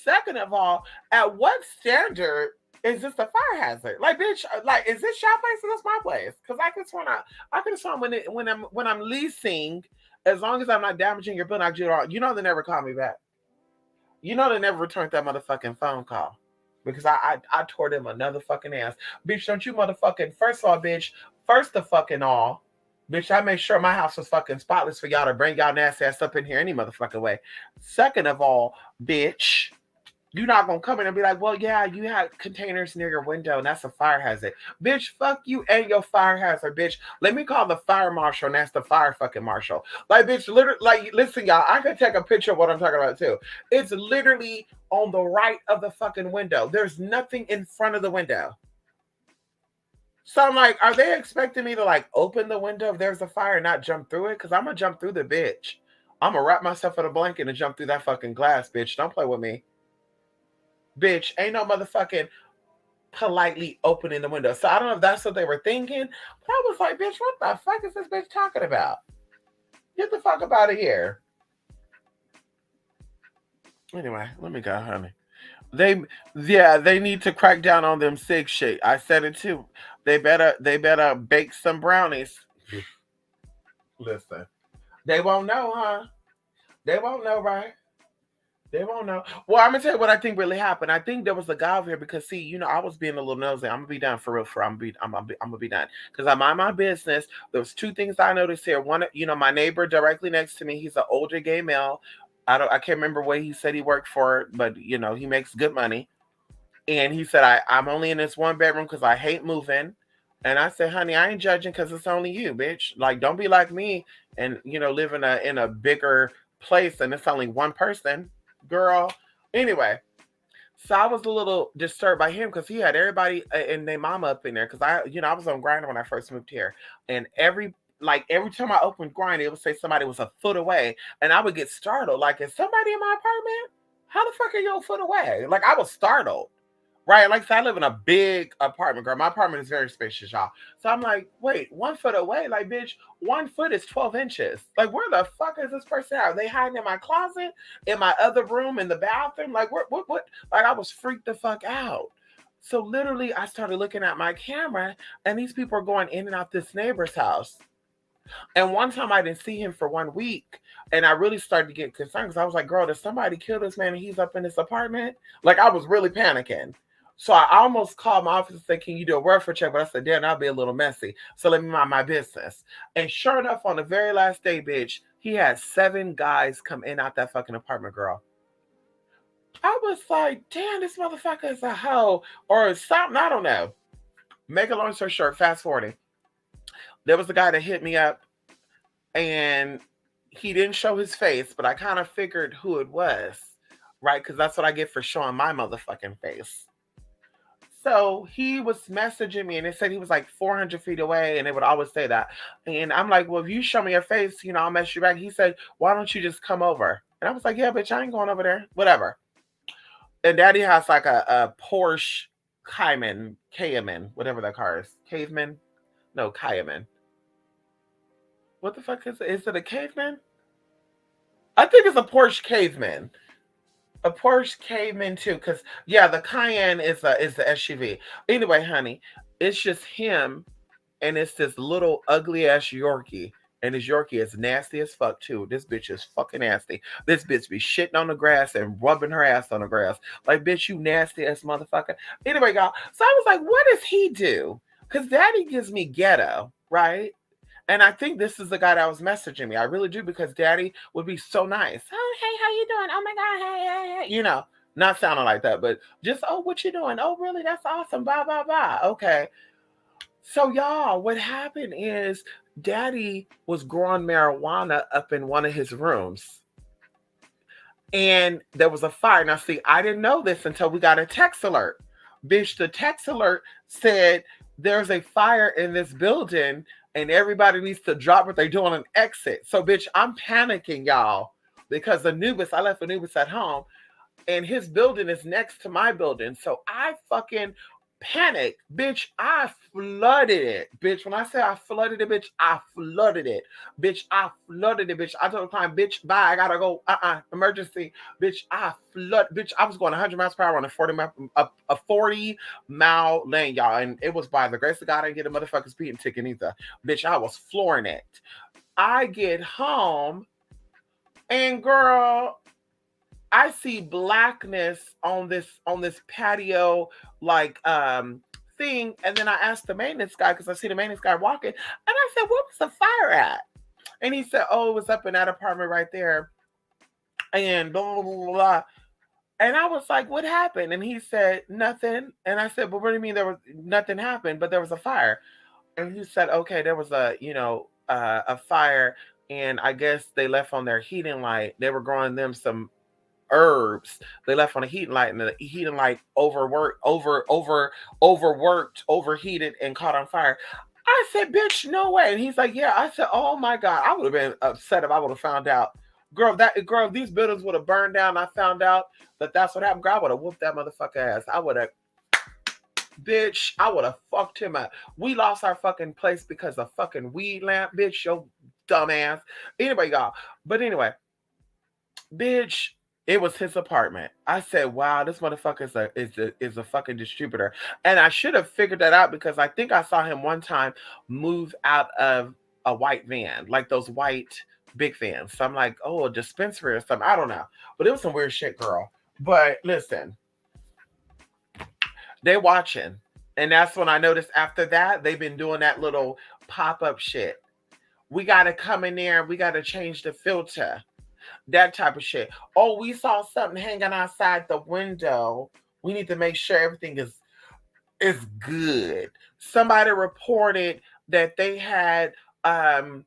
Second of all, at what standard is this a fire hazard? Like, bitch, like, is this your place or this my place? Because I could have sworn when I'm leasing, as long as I'm not damaging your building, I do it all. You know they never call me back. You know they never returned that motherfucking phone call. Because I tore them another fucking ass. Bitch, don't you motherfucking first of all, bitch, first of fucking all. Bitch, I made sure my house was fucking spotless for y'all to bring y'all nasty ass up in here any motherfucking way. Second of all, bitch, you're not gonna come in and be like, well, yeah, you had containers near your window and that's a fire hazard. Bitch, fuck you and your fire hazard, bitch. Let me call the fire marshal and that's the fire fucking marshal. Like, bitch, literally, like, listen, y'all, I could take a picture of what I'm talking about too. It's literally on the right of the fucking window. There's nothing in front of the window. So I'm like, are they expecting me to like open the window if there's a fire and not jump through it? Because I'm gonna jump through the bitch. I'm gonna wrap myself in a blanket and jump through that fucking glass, bitch. Don't play with me. Bitch, ain't no motherfucking politely opening the window. So I don't know if that's what they were thinking. But I was like, bitch, what the fuck is this bitch talking about? Get the fuck up out of here. Anyway, let me go, honey. They need to crack down on them sick shit. I said it too. They better bake some brownies. Listen. They won't know, huh? They won't know, right? They won't know. Well, I'm gonna tell you what I think really happened. I think there was a guy over here because see, I was being a little nosy. I'm gonna be done for real. I'm gonna be done because I mind my business. There was two things I noticed here. One, my neighbor directly next to me. He's an older gay male. I can't remember what he said he worked for, but he makes good money. And he said, I'm only in this one bedroom because I hate moving. And I said, honey, I ain't judging because it's only you, bitch. Like, don't be like me and live in a bigger place and it's only one person, girl. Anyway, so I was a little disturbed by him because he had everybody and their mama up in there because I was on Grindr when I first moved here, and every time I opened Grindr, it would say somebody was a foot away, and I would get startled. Like, is somebody in my apartment? How the fuck are you a foot away? Like, I was startled. Right, like I said, I live in a big apartment, girl. My apartment is very spacious, y'all. So I'm like, wait, 1 foot away, like, bitch, 1 foot is 12 inches. Like, where the fuck is this person at? Are they hiding in my closet, in my other room, in the bathroom? Like, what? Like, I was freaked the fuck out. So literally, I started looking at my camera, and these people are going in and out this neighbor's house. And one time I didn't see him for 1 week. And I really started to get concerned because I was like, girl, did somebody kill this man and he's up in this apartment? Like, I was really panicking. So I almost called my office and said, can you do a welfare check? But I said, damn, that'll be a little messy. So let me mind my business. And sure enough, on the very last day, bitch, he had 7 guys come in out that fucking apartment, girl. I was like, damn, this motherfucker is a hoe or something. I don't know. Make a long story short, fast forwarding. There was a guy that hit me up and he didn't show his face, but I kind of figured who it was, right? Because that's what I get for showing my motherfucking face. So he was messaging me and it said he was like 400 feet away and they would always say that. And I'm like, well, if you show me your face, I'll mess you back. He said, why don't you just come over? And I was like, yeah, bitch, I ain't going over there. Whatever. And daddy has like a Porsche Cayman, whatever that car is. Caveman? No, Cayman. What the fuck is it? Is it a caveman? I think it's a Porsche caveman. A Porsche Cayman too, because yeah, the Cayenne is the SUV. Anyway, honey, it's just him, and it's this little ugly ass Yorkie, and his Yorkie is nasty as fuck too. This bitch is fucking nasty. This bitch be shitting on the grass and rubbing her ass on the grass. Like, bitch, you nasty ass motherfucker. Anyway, y'all. So I was like, what does he do? Because daddy gives me ghetto, right? And I think this is the guy that was messaging me. I really do because daddy would be so nice. Oh, hey, how you doing? Oh my God, hey. Not sounding like that, but just, oh, what you doing? Oh, really? That's awesome. Blah, blah, blah. Okay. So y'all, what happened is daddy was growing marijuana up in one of his rooms. And there was a fire. Now, see, I didn't know this until we got a text alert. Bitch, the text alert said there's a fire in this building and everybody needs to drop what they're doing and exit. So, bitch, I'm panicking, y'all, because I left Anubis at home and his building is next to my building. So I fucking panic, bitch. I flooded it, bitch. When I say I flooded it, bitch, I flooded it, bitch. I flooded it, bitch. I told the client, bitch, bye. I gotta go. Emergency, bitch. I flood, bitch. I was going 100 miles per hour on a 40-mile lane, y'all, and it was by the grace of God I didn't get a motherfucking speeding ticket either, bitch. I was flooring it. I get home, and girl, I see blackness on this patio like thing, and then I asked the maintenance guy because I see the maintenance guy walking, and I said, "What was the fire at?" And he said, "Oh, it was up in that apartment right there," and blah blah blah blah. And I was like, "What happened?" And he said, "Nothing." And I said, "But what do you mean there was nothing happened? But there was a fire?" And he said, "Okay, there was a fire, and I guess they left on their heating light. They were growing them some herbs. They left on a heating light, and the heating light overworked, overheated, and caught on fire." I said, "Bitch, no way." And he's like, "Yeah." I said, "Oh my God, I would have been upset if I would have found out, girl. If these buildings would have burned down. I found out that that's what happened. Girl, I would have whooped that motherfucker ass. I would have." Bitch, I would have fucked him up. We lost our fucking place because of fucking weed lamp, bitch, your dumbass. Anyway, y'all. But anyway, bitch, it was his apartment. I said, "Wow, this motherfucker is a fucking distributor," and I should have figured that out because I think I saw him one time move out of a white van, like those white Big fan. So I'm like, oh, a dispensary or something. I don't know. But it was some weird shit, girl. But listen, they watching. And that's when I noticed after that, they've been doing that little pop-up shit. We gotta come in there, we gotta change the filter. That type of shit. Oh, we saw something hanging outside the window. We need to make sure everything is good. Somebody reported that they had um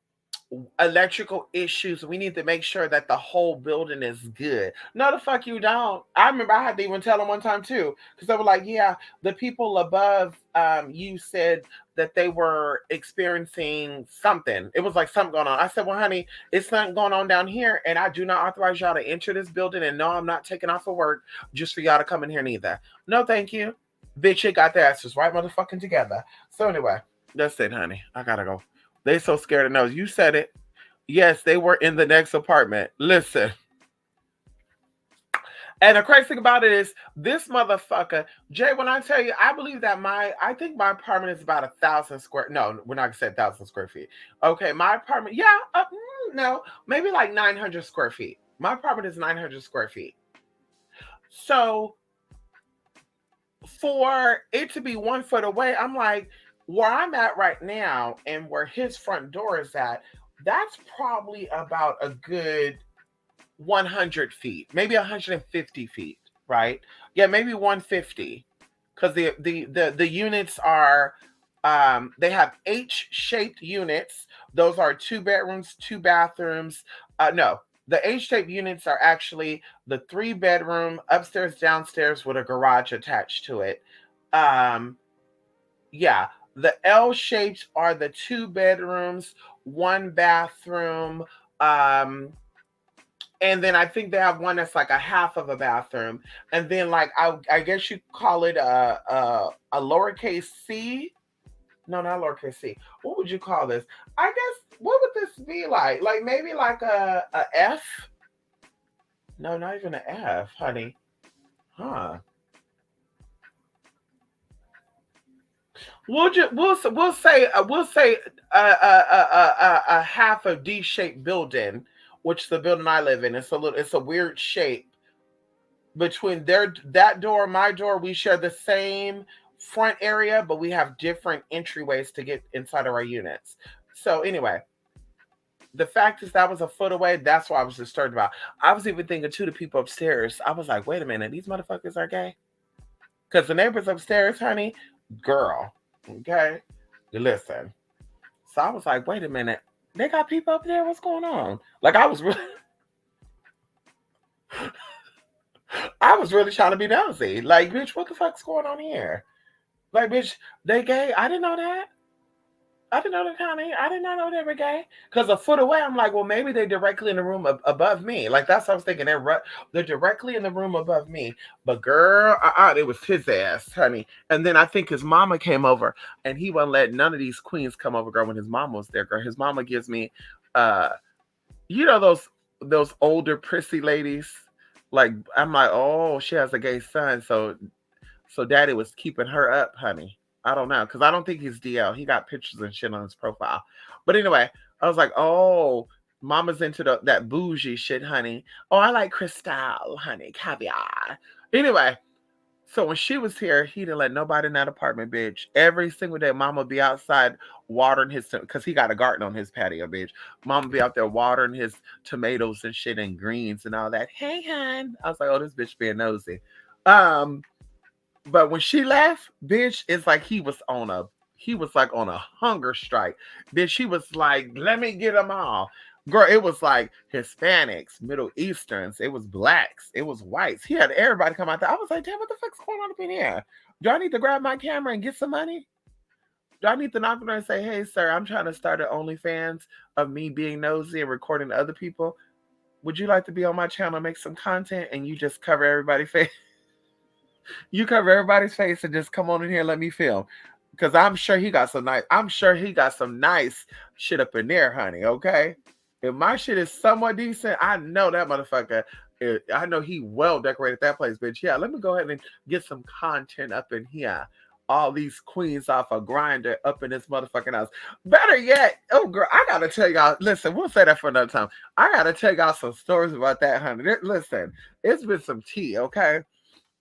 electrical issues. We need to make sure that the whole building is good. No, the fuck you don't. I remember I had to even tell them one time too, because they were like, "Yeah, the people above you said that they were experiencing something. It was like something going on." I said, "Well, honey, it's something going on down here, and I do not authorize y'all to enter this building. And no, I'm not taking off of work just for y'all to come in here neither. No, thank you." Bitch, it got their asses right motherfucking together. So anyway, that's it, honey. I gotta go. They so scared of nose. You said it. Yes, they were in the next apartment. Listen. And the crazy thing about it is, this motherfucker, Jay, when I tell you, I believe that I think my apartment is about 1,000 square. No, we're not gonna say 1,000 square feet. Okay, my apartment, yeah, no, maybe like 900 square feet. My apartment is 900 square feet. So for it to be 1 foot away, I'm like, where I'm at right now and where his front door is at, that's probably about a good 100 feet, maybe 150 feet, right? Yeah, maybe 150, because the units are they have H-shaped units. Those are 2 bedrooms, 2 bathrooms. No, the H-shaped units are actually the 3 bedroom upstairs, downstairs with a garage attached to it. Um, yeah, the L shapes are the 2 bedrooms, 1 bathroom. Um, and then I think they have one that's like a half of a bathroom, and then like I guess you call it a lowercase c. No, not lowercase c. What would you call this? I guess what would this be like? Like maybe like a F? No, not even a F, honey. Huh? We'll say a half of D-shaped building, which the building I live in. It's a weird shape between that door and my door. We share the same front area, but we have different entryways to get inside of our units. So anyway, the fact is that was a foot away. That's why I was disturbed about. I was even thinking to the people upstairs. I was like, wait a minute, these motherfuckers are gay. Because the neighbors upstairs, honey, girl, okay, listen. So I was like, wait a minute, they got people up there. What's going on? Like I was really, I was really trying to be nosy. Like, bitch, what the fuck's going on here? Like, bitch, they gay. I didn't know that. I didn't know that, honey. I did not know they were gay. Because a foot away, I'm like, well, maybe they're directly in the room above me. Like, that's what I was thinking. They're directly in the room above me. But, girl, it was his ass, honey. And then I think his mama came over, and he wouldn't let none of these queens come over, girl, when his mama was there, girl. His mama gives me, uh, you know, those older prissy ladies. Like, I'm like, oh, she has a gay son. So daddy was keeping her up, honey. I don't know, because I don't think he's DL. He got pictures and shit on his profile. But anyway, I was like, oh, mama's into that bougie shit, honey. Oh, I like crystal, honey, caviar. Anyway, so when she was here, he didn't let nobody in that apartment, bitch. Every single day, mama be outside watering his, because he got a garden on his patio, bitch. Mama be out there watering his tomatoes and shit and greens and all that. Hey, hun. I was like, oh, this bitch being nosy. Um, but when she left, bitch, it's like he was like on a hunger strike. Bitch, she was like, let me get them all. Girl, it was like Hispanics, Middle Easterns, it was blacks, it was whites. He had everybody come out there. I was like, damn, what the fuck's going on up in here? Do I need to grab my camera and get some money? Do I need to knock on there and say, hey, sir, I'm trying to start an OnlyFans of me being nosy and recording other people? Would you like to be on my channel and make some content and you just cover everybody's face? You cover everybody's face and just come on in here and let me film. Because I'm sure he got some nice shit up in there, honey. Okay. If my shit is somewhat decent, I know that motherfucker. I know he well decorated that place, bitch. Yeah, let me go ahead and get some content up in here. all these queens off a grinder up in this motherfucking house. Better yet, oh girl, I gotta tell y'all. Listen, we'll say that for another time. I gotta tell y'all some stories about that, honey. Listen, it's been some tea, okay?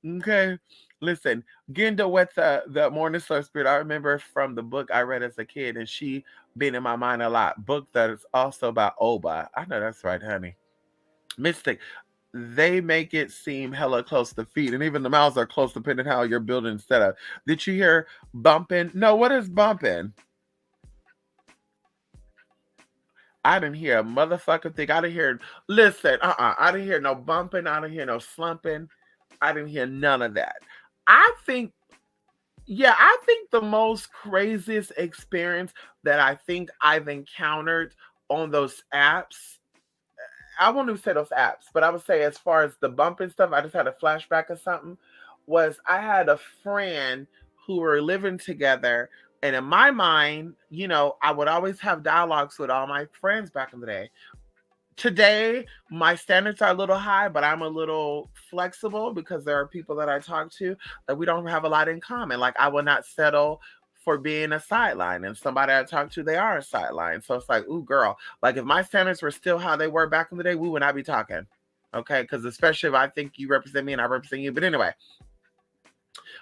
Okay. Listen, Genda with the Morning Star Spirit. I remember from the book I read as a kid, and she been in my mind a lot. Book that is also about Oba. I know that's right, honey. Mystic. They make it seem hella close to feet, and even the mouths are close depending how your building set up. Did you hear bumping? No, what is bumping? I didn't hear a motherfucking thing. I didn't hear. Listen, I didn't hear no bumping. I didn't hear no slumping. I didn't hear none of that. I think, yeah, I think the most craziest experience that I think I've encountered on those apps, I won't even say those apps, but I would say as far as the bumping stuff, I just had a flashback of something. Was I had a friend who were living together, and in my mind, I would always have dialogues with all my friends back in the day. Today, my standards are a little high, but I'm a little flexible because there are people that I talk to that we don't have a lot in common. Like, I will not settle for being a sideline, and somebody I talk to, they are a sideline. So it's like, ooh, girl, like if my standards were still how they were back in the day, we would not be talking. Okay, because especially if I think you represent me and I represent you. But anyway,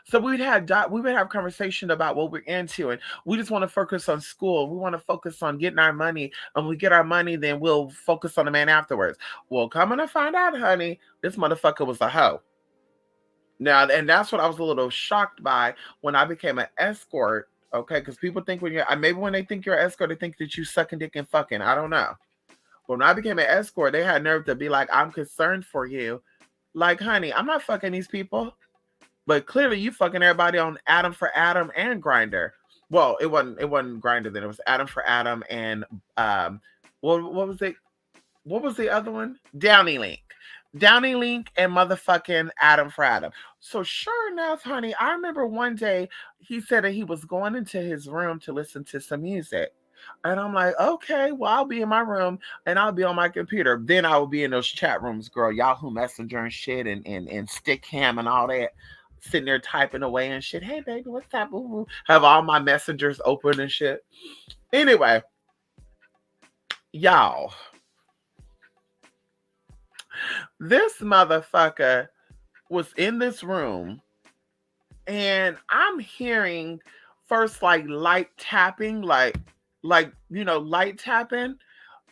so we would have conversation about what we're into, and we just want to focus on school. We want to focus on getting our money, and when we get our money, then we'll focus on the man afterwards. Well, coming to find out, honey, this motherfucker was a hoe. Now, and that's what I was a little shocked by when I became an escort. Okay, because people think when you're maybe when they think you're an escort, they think that you sucking dick and fucking. I don't know. But when I became an escort, they had nerve to be like, "I'm concerned for you." Like, honey, I'm not fucking these people. But clearly, you fucking everybody on Adam for Adam and Grinder. Well, it wasn't Grinder then. It was Adam for Adam and what was it? What was the other one? Downy Link. Downy Link and motherfucking Adam for Adam. So sure enough, honey, I remember one day he said that he was going into his room to listen to some music. And I'm like, okay, well, I'll be in my room and I'll be on my computer. Then I will be in those chat rooms, girl, Yahoo Messenger and shit and Stick Ham and all that. Sitting there typing away and shit. Hey, baby, what's up? Ooh. Have all my messengers open and shit. Anyway, y'all, this motherfucker was in this room and I'm hearing first like light tapping, like light tapping.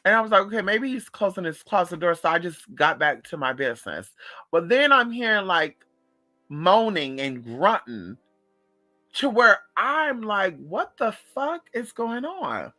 And I was like, okay, maybe he's closing his closet door. So I just got back to my business. But then I'm hearing like moaning and grunting to where I'm like, what the fuck is going on?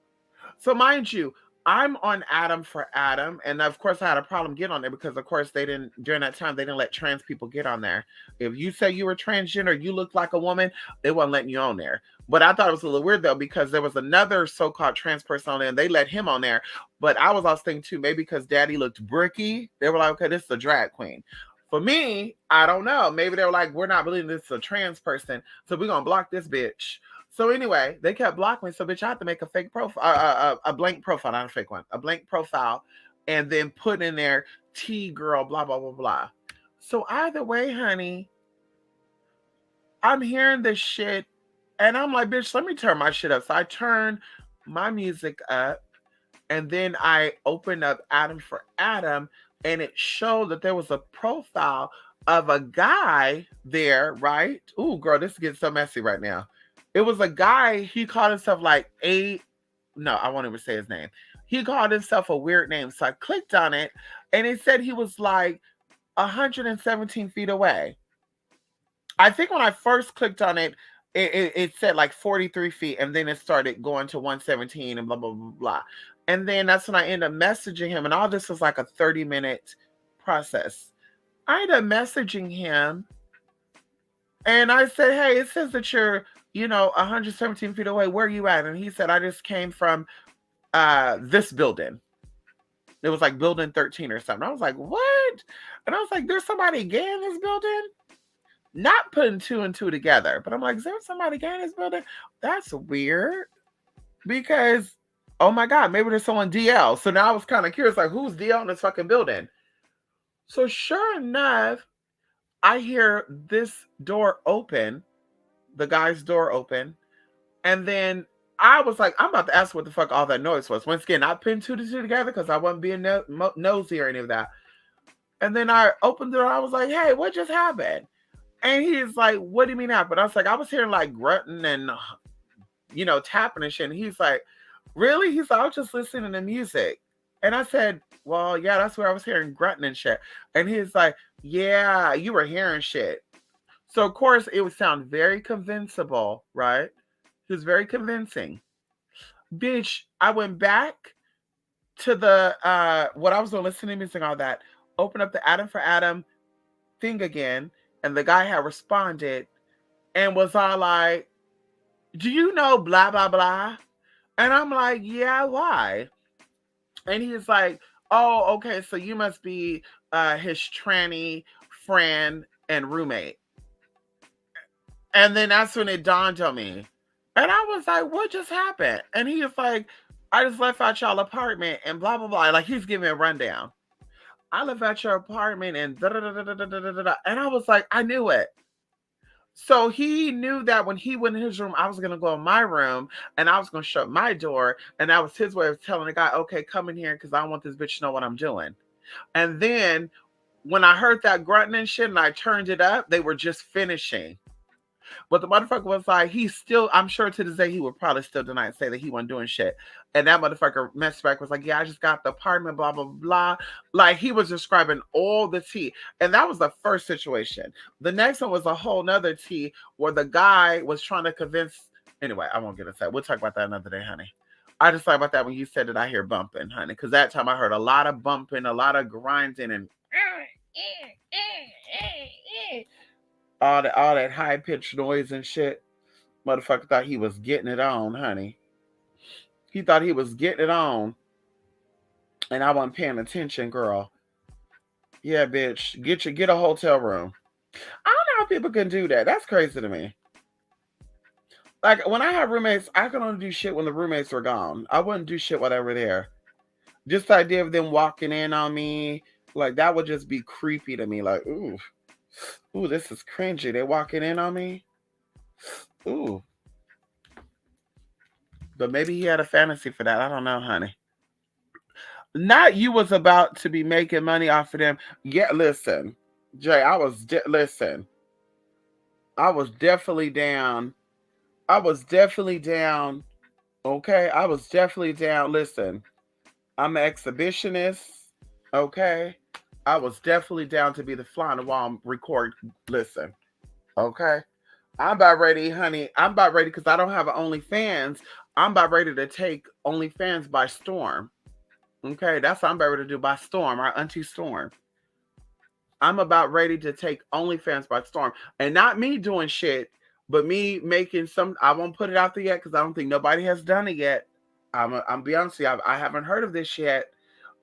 So mind you, I'm on Adam for Adam, and of course I had a problem getting on there because of course they didn't during that time they didn't let trans people get on there. If you say you were transgender, you looked like a woman, they wasn't letting you on there. But I thought it was a little weird though because there was another so-called trans person on there and they let him on there. But I was also thinking too, maybe because Daddy looked bricky, they were like, okay, this is a drag queen. For me, I don't know. Maybe they were like, we're not believing this is a trans person, so we're gonna block this bitch. So anyway, they kept blocking me. So bitch, I had to make a fake profile, a blank profile, not a fake one, a blank profile, and then put in there T girl, blah blah blah blah. So either way, honey, I'm hearing this shit, and I'm like, bitch, let me turn my shit up. So I turned my music up, and then I opened up Adam for Adam, and it showed that there was a profile of a guy there, right? Ooh, girl, this is getting so messy right now. It was a guy, he called himself like no, I won't even say his name. He called himself a weird name. So I clicked on it, and it said he was like 117 feet away. I think when I first clicked on it, it said like 43 feet, and then it started going to 117 and blah, blah, blah, blah. And then that's when I ended up messaging him, and all this was like a 30-minute process. I ended up messaging him, and I said, hey, it says that you're, 117 feet away. Where are you at? And he said, I just came from this building. It was like building 13 or something. I was like, what? And I was like, there's somebody gay in this building? Not putting two and two together. But I'm like, is there somebody gay in this building? That's weird. Because, oh my God, maybe there's someone DL. So now I was kind of curious, like, who's DL in this fucking building? So sure enough, I hear this door open, the guy's door open. And then I was like, I'm about to ask what the fuck all that noise was. Once again, I pinned two to two together because I wasn't being nosy or any of that. And then I opened the door. I was like, hey, what just happened? And he's like, what do you mean happened? I was like, I was hearing like grunting and, tapping and shit. And he's like, really? He's like, I was just listening to music. And I said, well, yeah, that's where I was hearing grunting and shit. And he's like, yeah, you were hearing shit. So, of course, it would sound very convincible, right? He was very convincing. Bitch, I went back to the what I was doing, listening to music and all that. Open up the Adam for Adam thing again, and the guy had responded and was all like, "Do you know blah blah blah?" And I'm like, "Yeah, why?" And he's like, "Oh, okay, so you must be his tranny friend and roommate." And then that's when it dawned on me. And I was like, what just happened? And he was like, I just left out y'all apartment and blah, blah, blah. Like he's giving me a rundown. I left out your apartment and da da da da da da da da. And I was like, I knew it. So he knew that when he went in his room, I was going to go in my room and I was going to shut my door. And that was his way of telling the guy, okay, come in here because I want this bitch to know what I'm doing. And then when I heard that grunting and shit and I turned it up, they were just finishing. But the motherfucker was like, he's still, I'm sure to this day, he would probably still deny and say that he wasn't doing shit. And that motherfucker messed back was like, yeah, I just got the apartment, blah, blah, blah. Like he was describing all the tea. And that was the first situation. The next one was a whole nother tea where the guy was trying to convince, anyway, I won't get into that. We'll talk about that another day, honey. I just thought about that when you said that I hear bumping, honey. Because that time I heard a lot of bumping, a lot of grinding, and all that high pitched noise and shit. Motherfucker thought he was getting it on, honey. He thought he was getting it on, and I wasn't paying attention, girl. Yeah, bitch, get a hotel room. I don't know how people can do that. That's crazy to me. Like when I have roommates, I can only do shit when the roommates are gone. I wouldn't do shit while they were there. Just the idea of them walking in on me, like that would just be creepy to me. Like, ooh, this is cringy. They walking in on me. Ooh, but maybe he had a fantasy for that. I don't know, honey. Not you was about to be making money off of them. Yeah, listen, Jay, listen. I was definitely down. I was definitely down. Okay, I was definitely down. Listen, I'm an exhibitionist. Okay, I was definitely down to be the fly on the wall record. Listen, okay, I'm about ready, honey. I'm about ready because I don't have an OnlyFans. I'm about ready to take OnlyFans by storm. Okay, that's what I'm about ready to do by storm, our auntie Storm. I'm about ready to take OnlyFans by storm. And not me doing shit, but me making some. I won't put it out there yet because I don't think nobody has done it yet. I'm be honest with you, I haven't heard of this yet,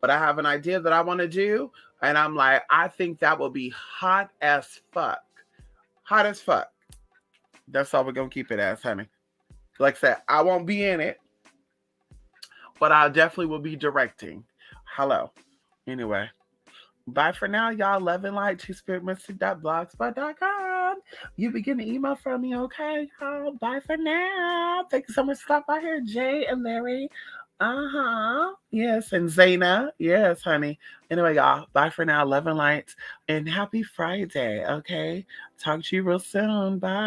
but I have an idea that I want to do. And I'm like, I think that will be hot as fuck. Hot as fuck. That's all we're going to keep it as, honey. Like I said, I won't be in it, but I definitely will be directing. Hello. Anyway. Bye for now, y'all. Love and light, twospiritmystic.blogspot.com. You be getting an email from me, okay, y'all? Bye for now. Thank you so much for stopping by here, Jay and Larry. Uh-huh. Yes, and Zaina. Yes, honey. Anyway, y'all, bye for now. Love and light. And happy Friday, okay? Talk to you real soon. Bye.